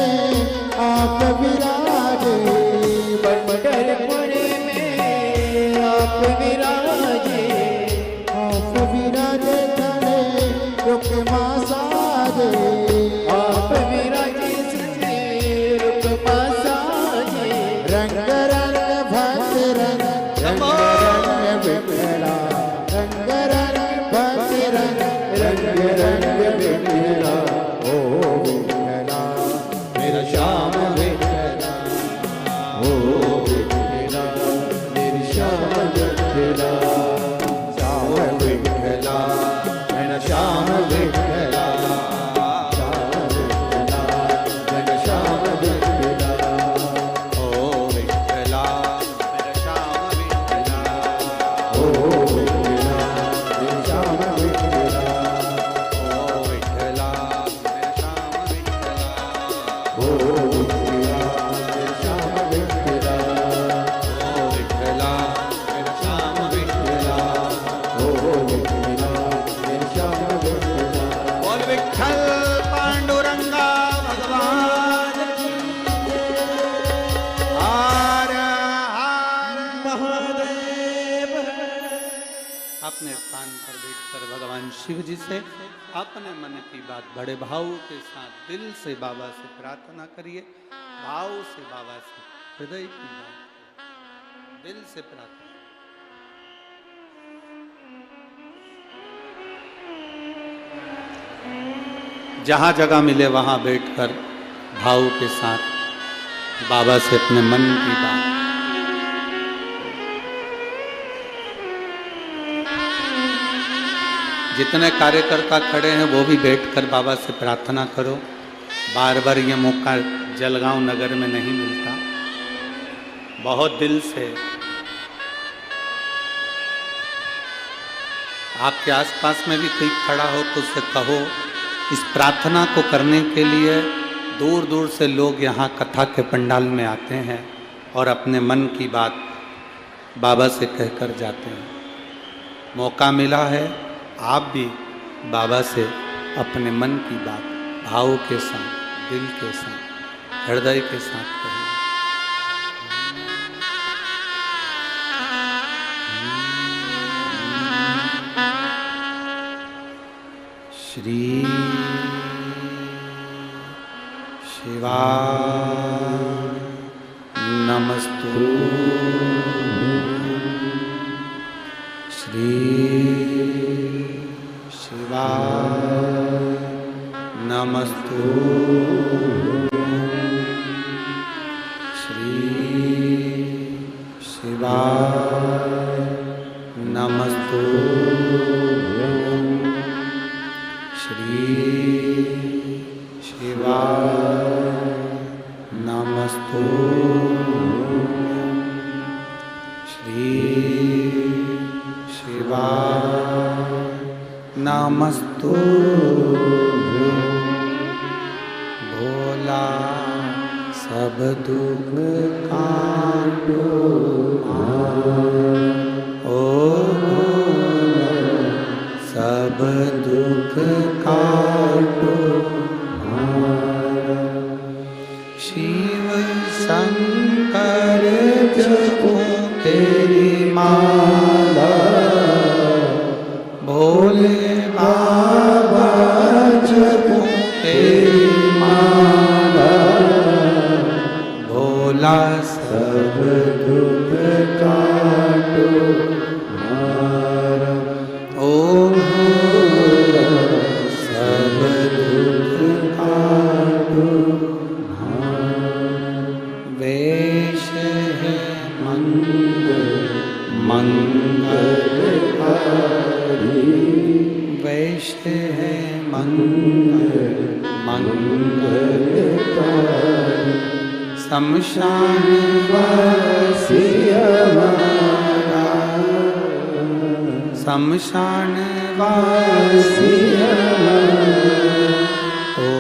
[SPEAKER 2] आप विराजे, पंढरपुर में आप विराजे, आप विराजे थाने रुक्मा साजे, आप विराजे थाने रुक्मा साजे, रंग रंग भक्त रंग, रंग रंग विठ्ठला, रंग रंग भक्त रंग, रंग रंग विठ्ठला, ओ विठ्ठला मेरा श्याम विठ्ठला, ओ विठ्ठला मेरी श्याम विठ्ठला, श्याम विठ्ठला मेरा श्याम विठ्ठला, श्याम विठ्ठला मेरा श्याम विठ्ठला,
[SPEAKER 1] ओ विठ्ठला मेरा श्याम विठ्ठला,
[SPEAKER 2] ओ विठ्ठला मेरी श्याम विठ्ठला,
[SPEAKER 1] ओ विठ्ठला मेरा श्याम विठ्ठला,
[SPEAKER 2] ओ विठ्ठला मेरी श्याम विठ्ठला,
[SPEAKER 1] ओ विठ्ठला मेरा श्याम विठ्ठला,
[SPEAKER 2] ओ विठ्ठला मेरी श्याम विठ्ठला,
[SPEAKER 1] बोल विठ्ठल पांडुरंगा भगवान की हर हर महादेव। अपने स्थान पर बैठकर भगवान शिव जी से अपने मन की बात बड़े भाव के साथ दिल से बाबा से प्रार्थना करिए, भाव से बाबा से हृदय की बात दिल से प्रार्थना। जहाँ जगह मिले वहाँ बैठकर भाव के साथ बाबा से अपने मन की बात। जितने कार्यकर्ता खड़े हैं वो भी बैठकर बाबा से प्रार्थना करो। बार बार ये मौका जलगांव नगर में नहीं मिलता। बहुत दिल से आपके आसपास में भी कोई खड़ा हो तो उससे कहो। इस प्रार्थना को करने के लिए दूर दूर से लोग यहाँ कथा के पंडाल में आते हैं और अपने मन की बात बाबा से कहकर जाते हैं। मौका मिला है, आप भी बाबा से अपने मन की बात भाव के साथ, दिल के साथ, हृदय के साथ करें। श्री शिवा नमस्तु। श्री शिवा शिवाय नमस्तु श्री शिवाय नमस्तु श्री शिवाय नमस्तु श्री शिवाय नमस्तु भोला सब दुख काटो ओ भोला सब दुख काटो शिव शंकर जपो तेरी माला भोले बाबा जपो तेरी माला भोला सब दुख काटो ओ भोला सब दुख काटो वेश है मंगलकारी वेश है मंगलकारी शमशान वासी हमारा शमशान वासी ओ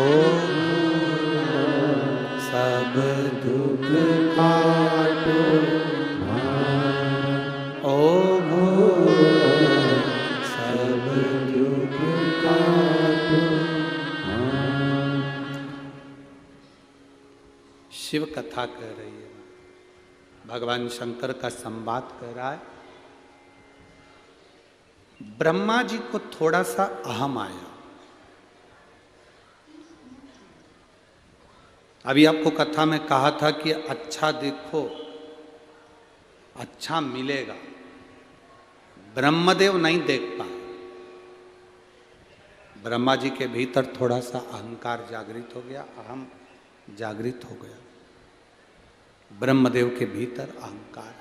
[SPEAKER 1] सब दुख काटो ओ सब दुख काटो। शिव कथा कह रही है, भगवान शंकर का संवाद कर रहा है। ब्रह्मा जी को थोड़ा सा अहम आया। अभी आपको कथा में कहा था कि अच्छा देखो अच्छा मिलेगा। ब्रह्मदेव नहीं देख पाए। ब्रह्मा जी के भीतर थोड़ा सा अहंकार जागृत हो गया, अहम जागृत हो गया। ब्रह्मदेव के भीतर अहंकार।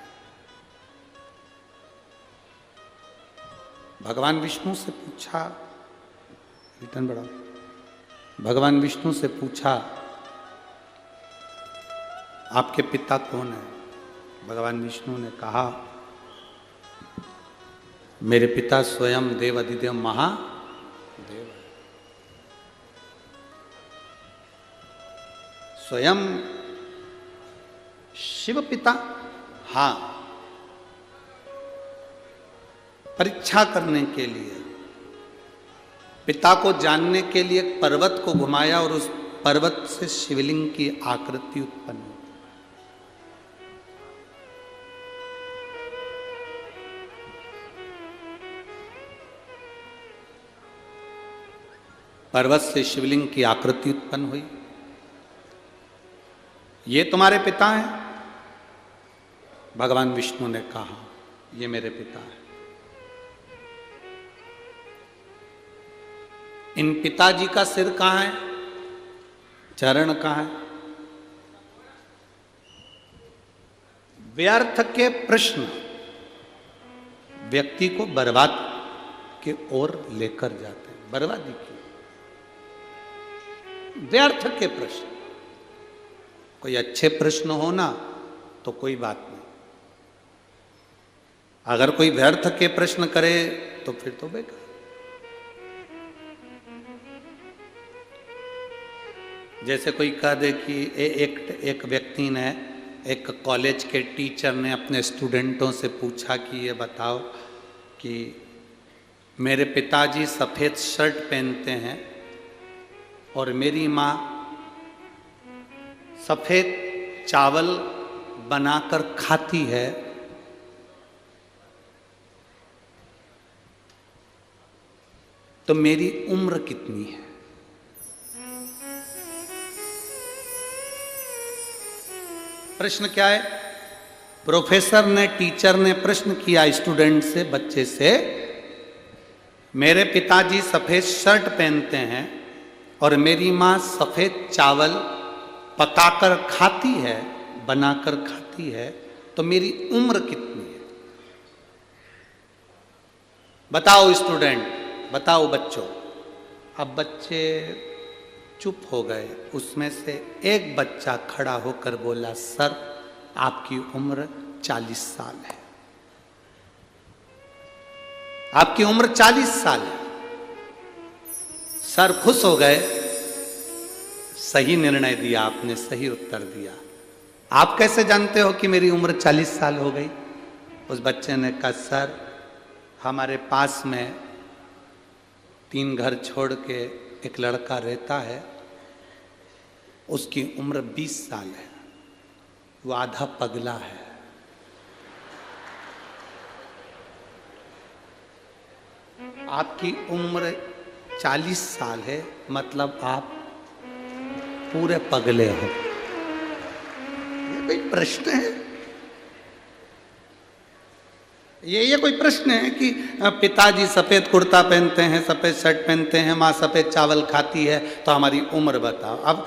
[SPEAKER 1] भगवान विष्णु से पूछा, रिटर्न बढ़ाओ। भगवान विष्णु से पूछा आपके पिता कौन है? भगवान विष्णु ने कहा मेरे पिता स्वयं देव अधिदेव महादेव है। स्वयं शिव पिता? हाँ, परीक्षा करने के लिए, पिता को जानने के लिए एक पर्वत को घुमाया और उस पर्वत से शिवलिंग की आकृति उत्पन्न हुई। पर्वत से शिवलिंग की आकृति उत्पन्न हुई। ये तुम्हारे पिता हैं? भगवान विष्णु ने कहा ये मेरे पिता हैं। इन पिताजी का सिर कहाँ है? चरण कहाँ है? व्यर्थ के प्रश्न व्यक्ति को बर्बाद के ओर लेकर जाते हैं, बर्बादी की। व्यर्थ के प्रश्न, कोई अच्छे प्रश्न हो ना तो कोई बात नहीं। अगर कोई व्यर्थ के प्रश्न करे तो फिर तो बेकार। जैसे कोई कह दे कि एक व्यक्ति ने, एक कॉलेज के टीचर ने अपने स्टूडेंटों से पूछा कि ये बताओ कि मेरे पिताजी सफ़ेद शर्ट पहनते हैं और मेरी माँ सफ़ेद चावल बनाकर खाती है, तो मेरी उम्र कितनी है? प्रश्न क्या है? प्रोफेसर ने, टीचर ने प्रश्न किया स्टूडेंट से, बच्चे से, मेरे पिताजी सफेद शर्ट पहनते हैं और मेरी माँ सफेद चावल पकाकर खाती है, बनाकर खाती है, तो मेरी उम्र कितनी है? बताओ स्टूडेंट, बताओ बच्चों। अब बच्चे चुप हो गए। उसमें से एक बच्चा खड़ा होकर बोला, सर आपकी उम्र 40 साल है। आपकी उम्र 40 साल है। सर खुश हो गए, सही निर्णय दिया आपने, सही उत्तर दिया। आप कैसे जानते हो कि मेरी उम्र 40 साल हो गई? उस बच्चे ने कहा, सर हमारे पास में 3 घर छोड़ के एक लड़का रहता है, उसकी उम्र 20 साल है, वो आधा पगला है। आपकी उम्र 40 साल है, मतलब आप पूरे पगले हो। ये कोई प्रश्न है? ये कोई प्रश्न है कि पिताजी सफेद कुर्ता पहनते हैं, सफेद शर्ट पहनते हैं, माँ सफेद चावल खाती है, तो हमारी उम्र बताओ। अब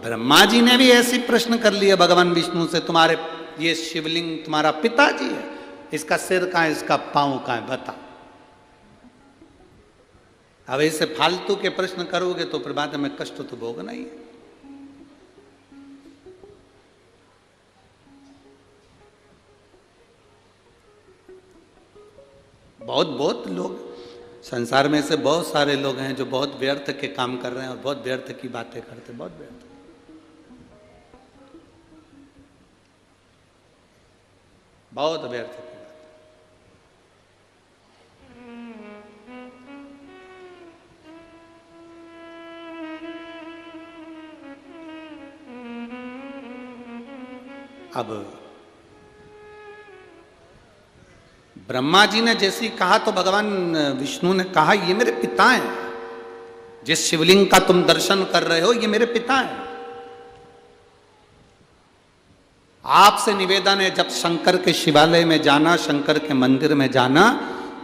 [SPEAKER 1] ब्रह्मा जी ने भी ऐसी प्रश्न कर लिया भगवान विष्णु से, तुम्हारे ये शिवलिंग तुम्हारा पिताजी है, इसका सिर कहाँ है, इसका पांव कहाँ है, बता। अब ऐसे फालतू के प्रश्न करोगे तो फिर बाद में कष्ट तो भोगना ही है। बहुत लोग संसार में से बहुत सारे लोग हैं जो बहुत व्यर्थ के काम कर रहे हैं और बहुत व्यर्थ की बातें करते हैं, बहुत व्यर्थ, बहुत व्यर्थ की बात। अब ब्रह्मा जी ने जैसे कहा तो भगवान विष्णु ने कहा, ये मेरे पिता हैं, जिस शिवलिंग का तुम दर्शन कर रहे हो ये मेरे पिता हैं। आपसे निवेदन है, जब शंकर के शिवालय में जाना, शंकर के मंदिर में जाना,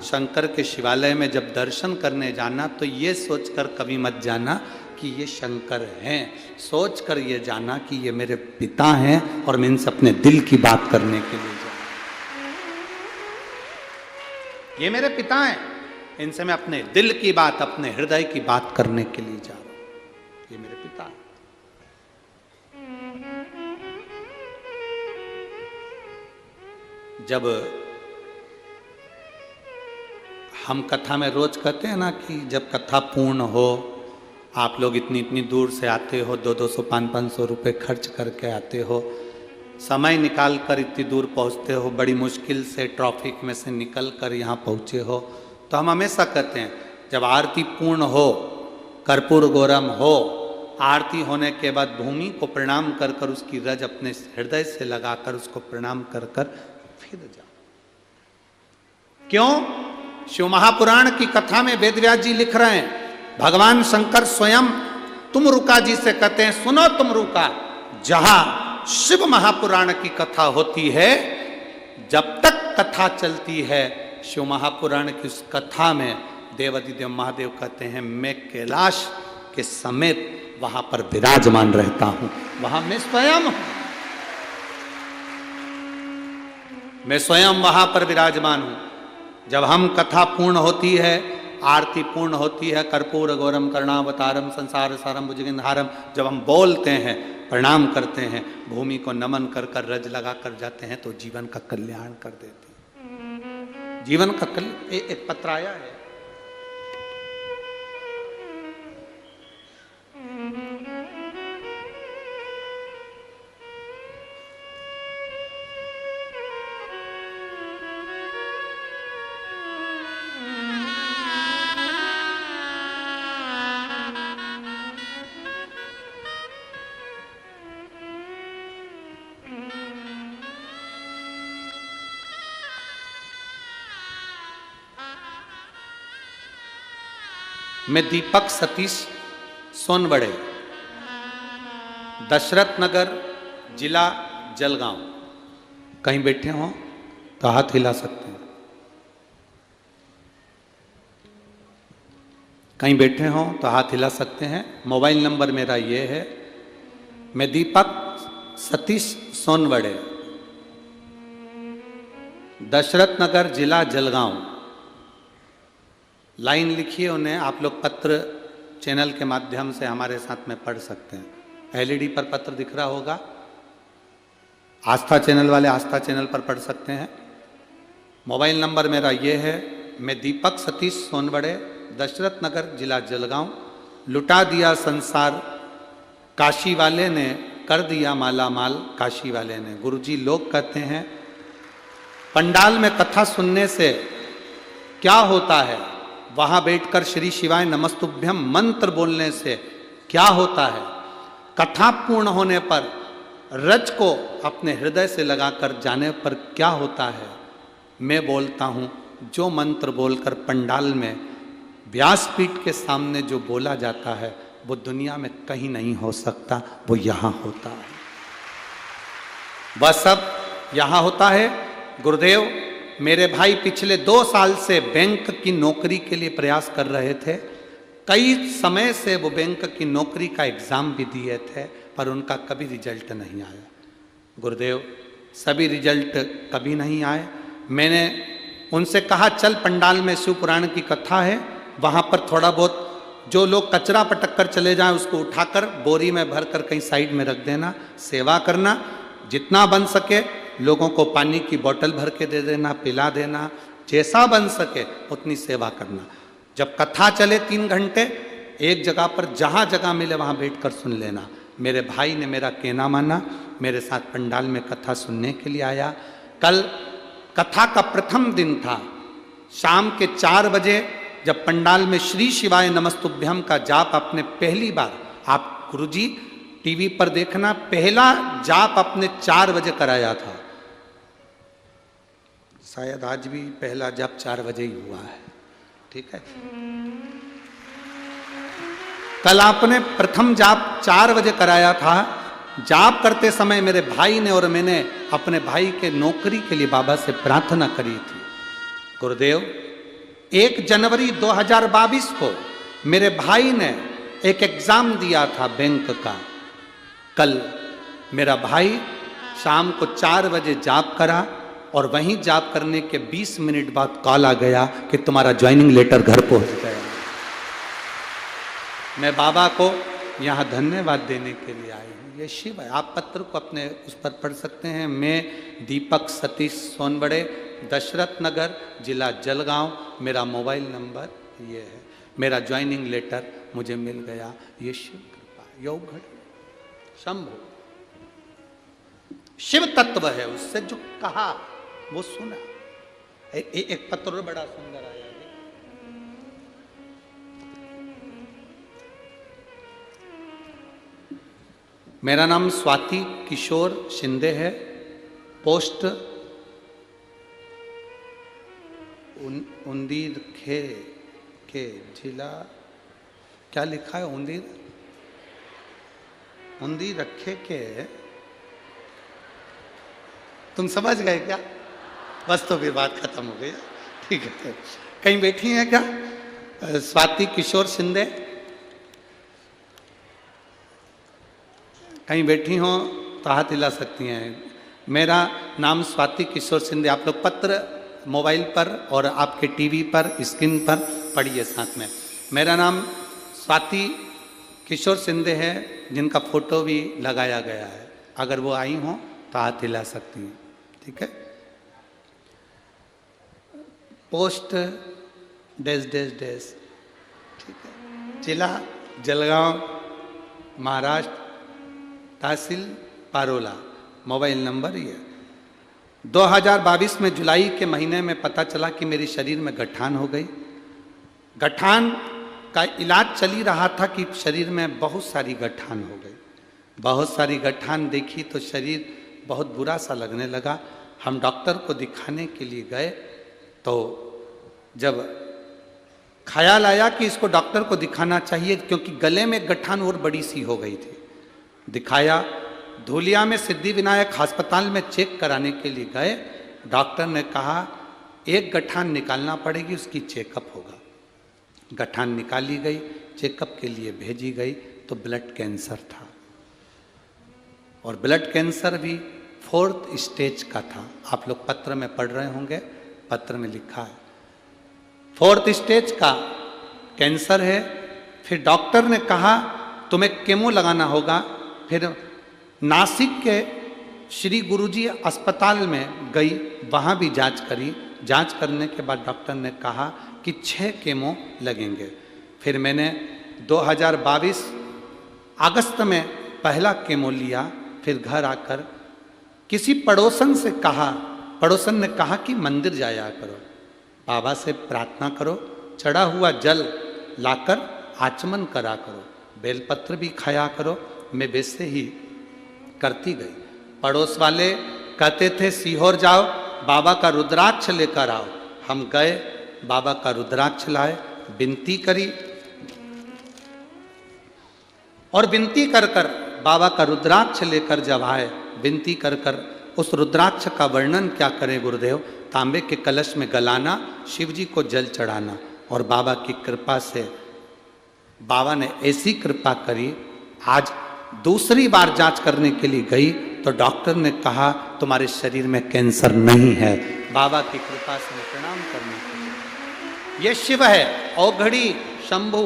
[SPEAKER 1] शंकर के शिवालय में जब दर्शन करने जाना, तो ये सोचकर कभी मत जाना कि ये शंकर हैं, सोचकर ये जाना कि ये मेरे पिता हैं और मैं इनसे अपने दिल की बात करने के लिए जा, ये मेरे पिता हैं, इनसे मैं अपने दिल की बात, अपने हृदय की बात करने के लिए जा रहा हूं, ये मेरे पिता हैं। जब हम कथा में रोज कहते हैं ना कि जब कथा पूर्ण हो, आप लोग इतनी इतनी दूर से आते हो, 200-200 500-500 रुपये खर्च करके आते हो, समय निकाल कर इतनी दूर पहुंचते हो, बड़ी मुश्किल से ट्रैफिक में से निकल कर यहाँ पहुँचे हो, तो हम हमेशा कहते हैं जब आरती पूर्ण हो, कर्पूर गौरम हो, आरती होने के बाद भूमि को प्रणाम कर कर उसकी रज अपने हृदय से लगाकर उसको प्रणाम कर कर फिर जाओ। क्यों? शिव महापुराण की कथा में वेदव्यास जी लिख रहे हैं, भगवान शंकर स्वयं तुमरुका जी से कहते हैं, सुनो तुमरुका, जहां शिव महापुराण की कथा होती है, जब तक कथा चलती है शिव महापुराण की उस कथा में देवादिदेव महादेव कहते हैं, मैं कैलाश के समेत वहां पर विराजमान रहता हूं, वहां मैं स्वयं हूं, मैं स्वयं वहां पर विराजमान हूं। जब हम कथा पूर्ण होती है, आरती पूर्ण होती है, कर्पूर गौरम करुणावतारम संसार सारम भुजगेंद्रहारम, जब हम बोलते हैं, प्रणाम करते हैं, भूमि को नमन कर कर रज लगा कर जाते हैं, तो जीवन का कल्याण कर देती है। जीवन का एक पत्र आया है, मैं दीपक सतीश सोनवड़े, दशरथ नगर, जिला जलगांव, कहीं बैठे हों तो हाथ हिला सकते हैं। कहीं बैठे हों तो हाथ हिला सकते हैं। मोबाइल नंबर मेरा ये है, मैं दीपक सतीश सोनवड़े, दशरथ नगर, जिला जलगांव। लाइन लिखिए उन्हें, आप लोग पत्र चैनल के माध्यम से हमारे साथ में पढ़ सकते हैं। एलईडी पर पत्र दिख रहा होगा, आस्था चैनल वाले आस्था चैनल पर पढ़ सकते हैं। मोबाइल नंबर मेरा ये है, मैं दीपक सतीश सोनवड़े, दशरथ नगर, जिला जलगांव। लुटा दिया संसार काशी वाले ने, कर दिया माला माल काशी वाले ने। गुरुजी लोग कहते हैं पंडाल में कथा सुनने से क्या होता है, वहां बैठकर श्री शिवाय नमस्तुभ्यम मंत्र बोलने से क्या होता है। कथा पूर्ण होने पर रज को अपने हृदय से लगाकर जाने पर क्या होता है। मैं बोलता हूं, जो मंत्र बोलकर पंडाल में व्यासपीठ के सामने जो बोला जाता है वो दुनिया में कहीं नहीं हो सकता, वो यहां होता है। वह सब यहां होता है। गुरुदेव, मेरे भाई पिछले 2 साल से बैंक की नौकरी के लिए प्रयास कर रहे थे। कई समय से वो बैंक की नौकरी का एग्जाम भी दिए थे, पर उनका कभी रिजल्ट नहीं आया। गुरुदेव, सभी रिजल्ट कभी नहीं आए। मैंने उनसे कहा चल पंडाल में शिव पुराण की कथा है, वहाँ पर थोड़ा बहुत जो लोग कचरा पटक कर चले जाएं उसको उठाकर बोरी में भरकर कहीं साइड में रख देना, सेवा करना, जितना बन सके लोगों को पानी की बोतल भर के दे देना, पिला देना, जैसा बन सके उतनी सेवा करना। जब कथा चले 3 घंटे, एक जगह पर जहाँ जगह मिले वहाँ बैठकर सुन लेना। मेरे भाई ने मेरा कहना माना, मेरे साथ पंडाल में कथा सुनने के लिए आया। कल कथा का प्रथम दिन था। शाम के 4 बजे जब पंडाल में श्री शिवाय नमस्तुभ्यम का जाप आपने पहली बार, आप गुरुजी टीवी पर देखना, पहला जाप आपने 4 बजे कराया था। शायद आज भी पहला जाप 4 बजे ही हुआ है, ठीक है। कल आपने प्रथम जाप 4 बजे कराया था। जाप करते समय मेरे भाई ने और मैंने अपने भाई के नौकरी के लिए बाबा से प्रार्थना करी थी। गुरुदेव, 1 जनवरी 2022 को मेरे भाई ने एक एग्जाम दिया था बैंक का। कल मेरा भाई शाम को 4 बजे जाप करा और वहीं जाप करने के 20 मिनट बाद कॉल आ गया कि तुम्हारा ज्वाइनिंग लेटर घर पहुंच गया। मैं बाबा को यहाँ धन्यवाद देने के लिए आई हूँ। ये शिव है। आप पत्र को अपने उस पर पढ़ सकते हैं। मैं दीपक सतीश सोनवड़े, दशरथ नगर, जिला जलगांव। मेरा मोबाइल नंबर ये है। मेरा ज्वाइनिंग लेटर मुझे मिल गया। ये शिव कृपा, योग घट शंभु, शिव तत्व है। उससे जो कहा वो सुना। एक पत्र बड़ा सुंदर आया। मेरा नाम स्वाति किशोर शिंदे है। पोस्ट उंदीर खे के जिला, क्या लिखा है? उंदीर रखे के, तुम समझ गए क्या? बस तो फिर बात खत्म हो गई। ठीक है, कहीं बैठी हैं क्या? स्वाति किशोर शिंदे कहीं बैठी हो तो हाथ हिला सकती हैं। मेरा नाम स्वाति किशोर शिंदे। आप लोग पत्र मोबाइल पर और आपके टीवी पर स्क्रीन पर पढ़िए साथ में। मेरा नाम स्वाति किशोर शिंदे है, जिनका फोटो भी लगाया गया है। अगर वो आई हो तो हाथ हिला सकती हैं, ठीक है। पोस्ट डैश डैश डैश, ठीक है। जिला जलगांव, महाराष्ट्र, तहसील पारोला। मोबाइल नंबर ये। 2022 में जुलाई के महीने में पता चला कि मेरे शरीर में गठान हो गई। गठान का इलाज चल ही रहा था कि शरीर में बहुत सारी गठान हो गई। बहुत सारी गठान देखी तो शरीर बहुत बुरा सा लगने लगा। हम डॉक्टर को दिखाने के लिए गए तो जब ख्याल आया कि इसको डॉक्टर को दिखाना चाहिए, क्योंकि गले में गठान और बड़ी सी हो गई थी। दिखाया। धूलिया में सिद्धि विनायक अस्पताल में चेक कराने के लिए गए। डॉक्टर ने कहा 1 गठान निकालना पड़ेगी, उसकी चेकअप होगा। गठान निकाली गई, चेकअप के लिए भेजी गई तो ब्लड कैंसर था, और ब्लड कैंसर भी 4th स्टेज का था। आप लोग पत्र में पढ़ रहे होंगे, पत्र में लिखा है 4th स्टेज का कैंसर है। फिर डॉक्टर ने कहा तुम्हें केमो लगाना होगा। फिर नासिक के श्री गुरुजी अस्पताल में गई, वहाँ भी जांच करी। जांच करने के बाद डॉक्टर ने कहा कि 6 केमो लगेंगे। फिर मैंने 2022 अगस्त में पहला केमो लिया। फिर घर आकर किसी पड़ोसन से कहा, पड़ोसन ने कहा कि मंदिर जाया करो, बाबा से प्रार्थना करो, चढ़ा हुआ जल लाकर आचमन करा करो, बेलपत्र भी खाया करो। मैं वैसे ही करती गई। पड़ोस वाले कहते थे सीहोर जाओ, बाबा का रुद्राक्ष लेकर आओ। हम गए, बाबा का रुद्राक्ष लाए, विनती करी, और विनती कर कर बाबा का रुद्राक्ष लेकर जब आए, विनती कर कर उस रुद्राक्ष का वर्णन क्या करें गुरुदेव, तांबे के कलश में गलाना, शिव जी को जल चढ़ाना, और बाबा की कृपा से बाबा ने ऐसी कृपा करी। आज दूसरी बार जांच करने के लिए गई तो डॉक्टर ने कहा तुम्हारे शरीर में कैंसर नहीं है। बाबा की कृपा से प्रणाम करने के लिए। ये शिव है, औघड़ी शंभु।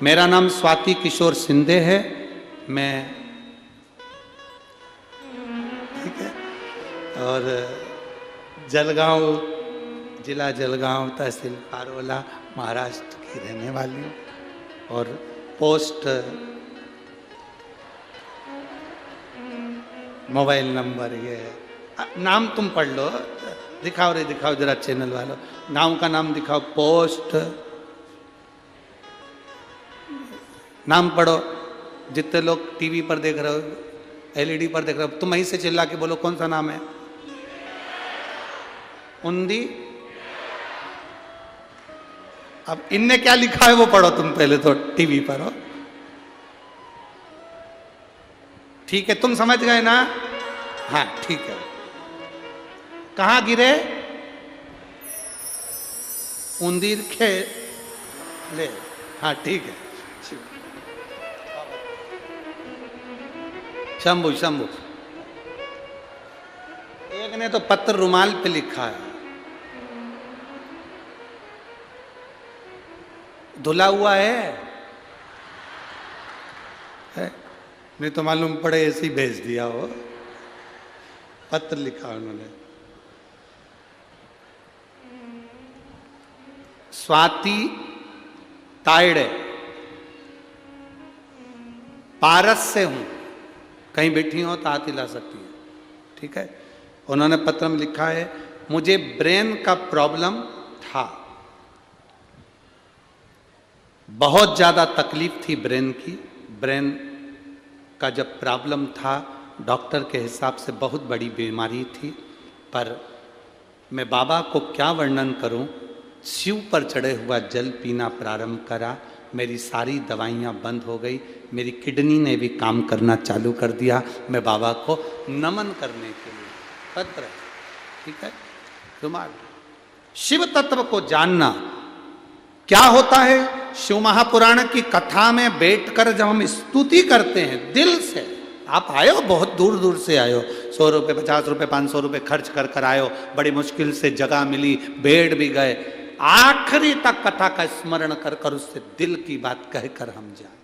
[SPEAKER 1] मेरा नाम स्वाति किशोर सिंधे है। मैं ठीक है, और जलगांव, जिला जलगांव, तहसील पारोला, महाराष्ट्र की रहने वाली हूँ, और पोस्ट मोबाइल नंबर ये है। नाम तुम पढ़ लो, दिखाओ रे दिखाओ जरा चैनल वालों, गांव का नाम दिखाओ, पोस्ट नाम पढ़ो। जितने लोग टीवी पर देख रहे हो, एलईडी पर देख रहे हो, तुम वहीं से चिल्ला के बोलो कौन सा नाम है। उन्दी। अब इनने क्या लिखा है वो पढ़ो तुम पहले, तो टीवी पर हो। ठीक है, तुम समझ गए ना? हाँ ठीक है। कहाँ गिरे? उंदीर के ले। हाँ ठीक है। शंभु शंभु। एक ने तो पत्र रुमाल पे लिखा है, धुला हुआ है? नहीं तो मालूम पड़े ऐसे ही भेज दिया हो। पत्र लिखा उन्होंने। स्वाति तायड़े, पारस से हूं, कहीं बैठी हो तो हाथ हिला सकती है, ठीक है। उन्होंने पत्र में लिखा है मुझे ब्रेन का प्रॉब्लम था, बहुत ज्यादा तकलीफ थी ब्रेन की। ब्रेन का जब प्रॉब्लम था, डॉक्टर के हिसाब से बहुत बड़ी बीमारी थी, पर मैं बाबा को क्या वर्णन करूं। शिव पर चढ़े हुआ जल पीना प्रारंभ करा, मेरी सारी दवाइयाँ बंद हो गई, मेरी किडनी ने भी काम करना चालू कर दिया। मैं बाबा को नमन करने के लिए पत्र, ठीक है। रुमाल। शिव तत्व को जानना क्या होता है, शिव महापुराण की कथा में बैठकर जब हम स्तुति करते हैं दिल से, आप आए हो बहुत दूर दूर से आए हो, 100 रुपये 50 रुपये 500 रुपये खर्च कर कर आए हो, बड़ी मुश्किल से जगह मिली, बैठ भी गए, आखिरी तक कथा का स्मरण कर कर उससे दिल की बात कहकर हम जाए।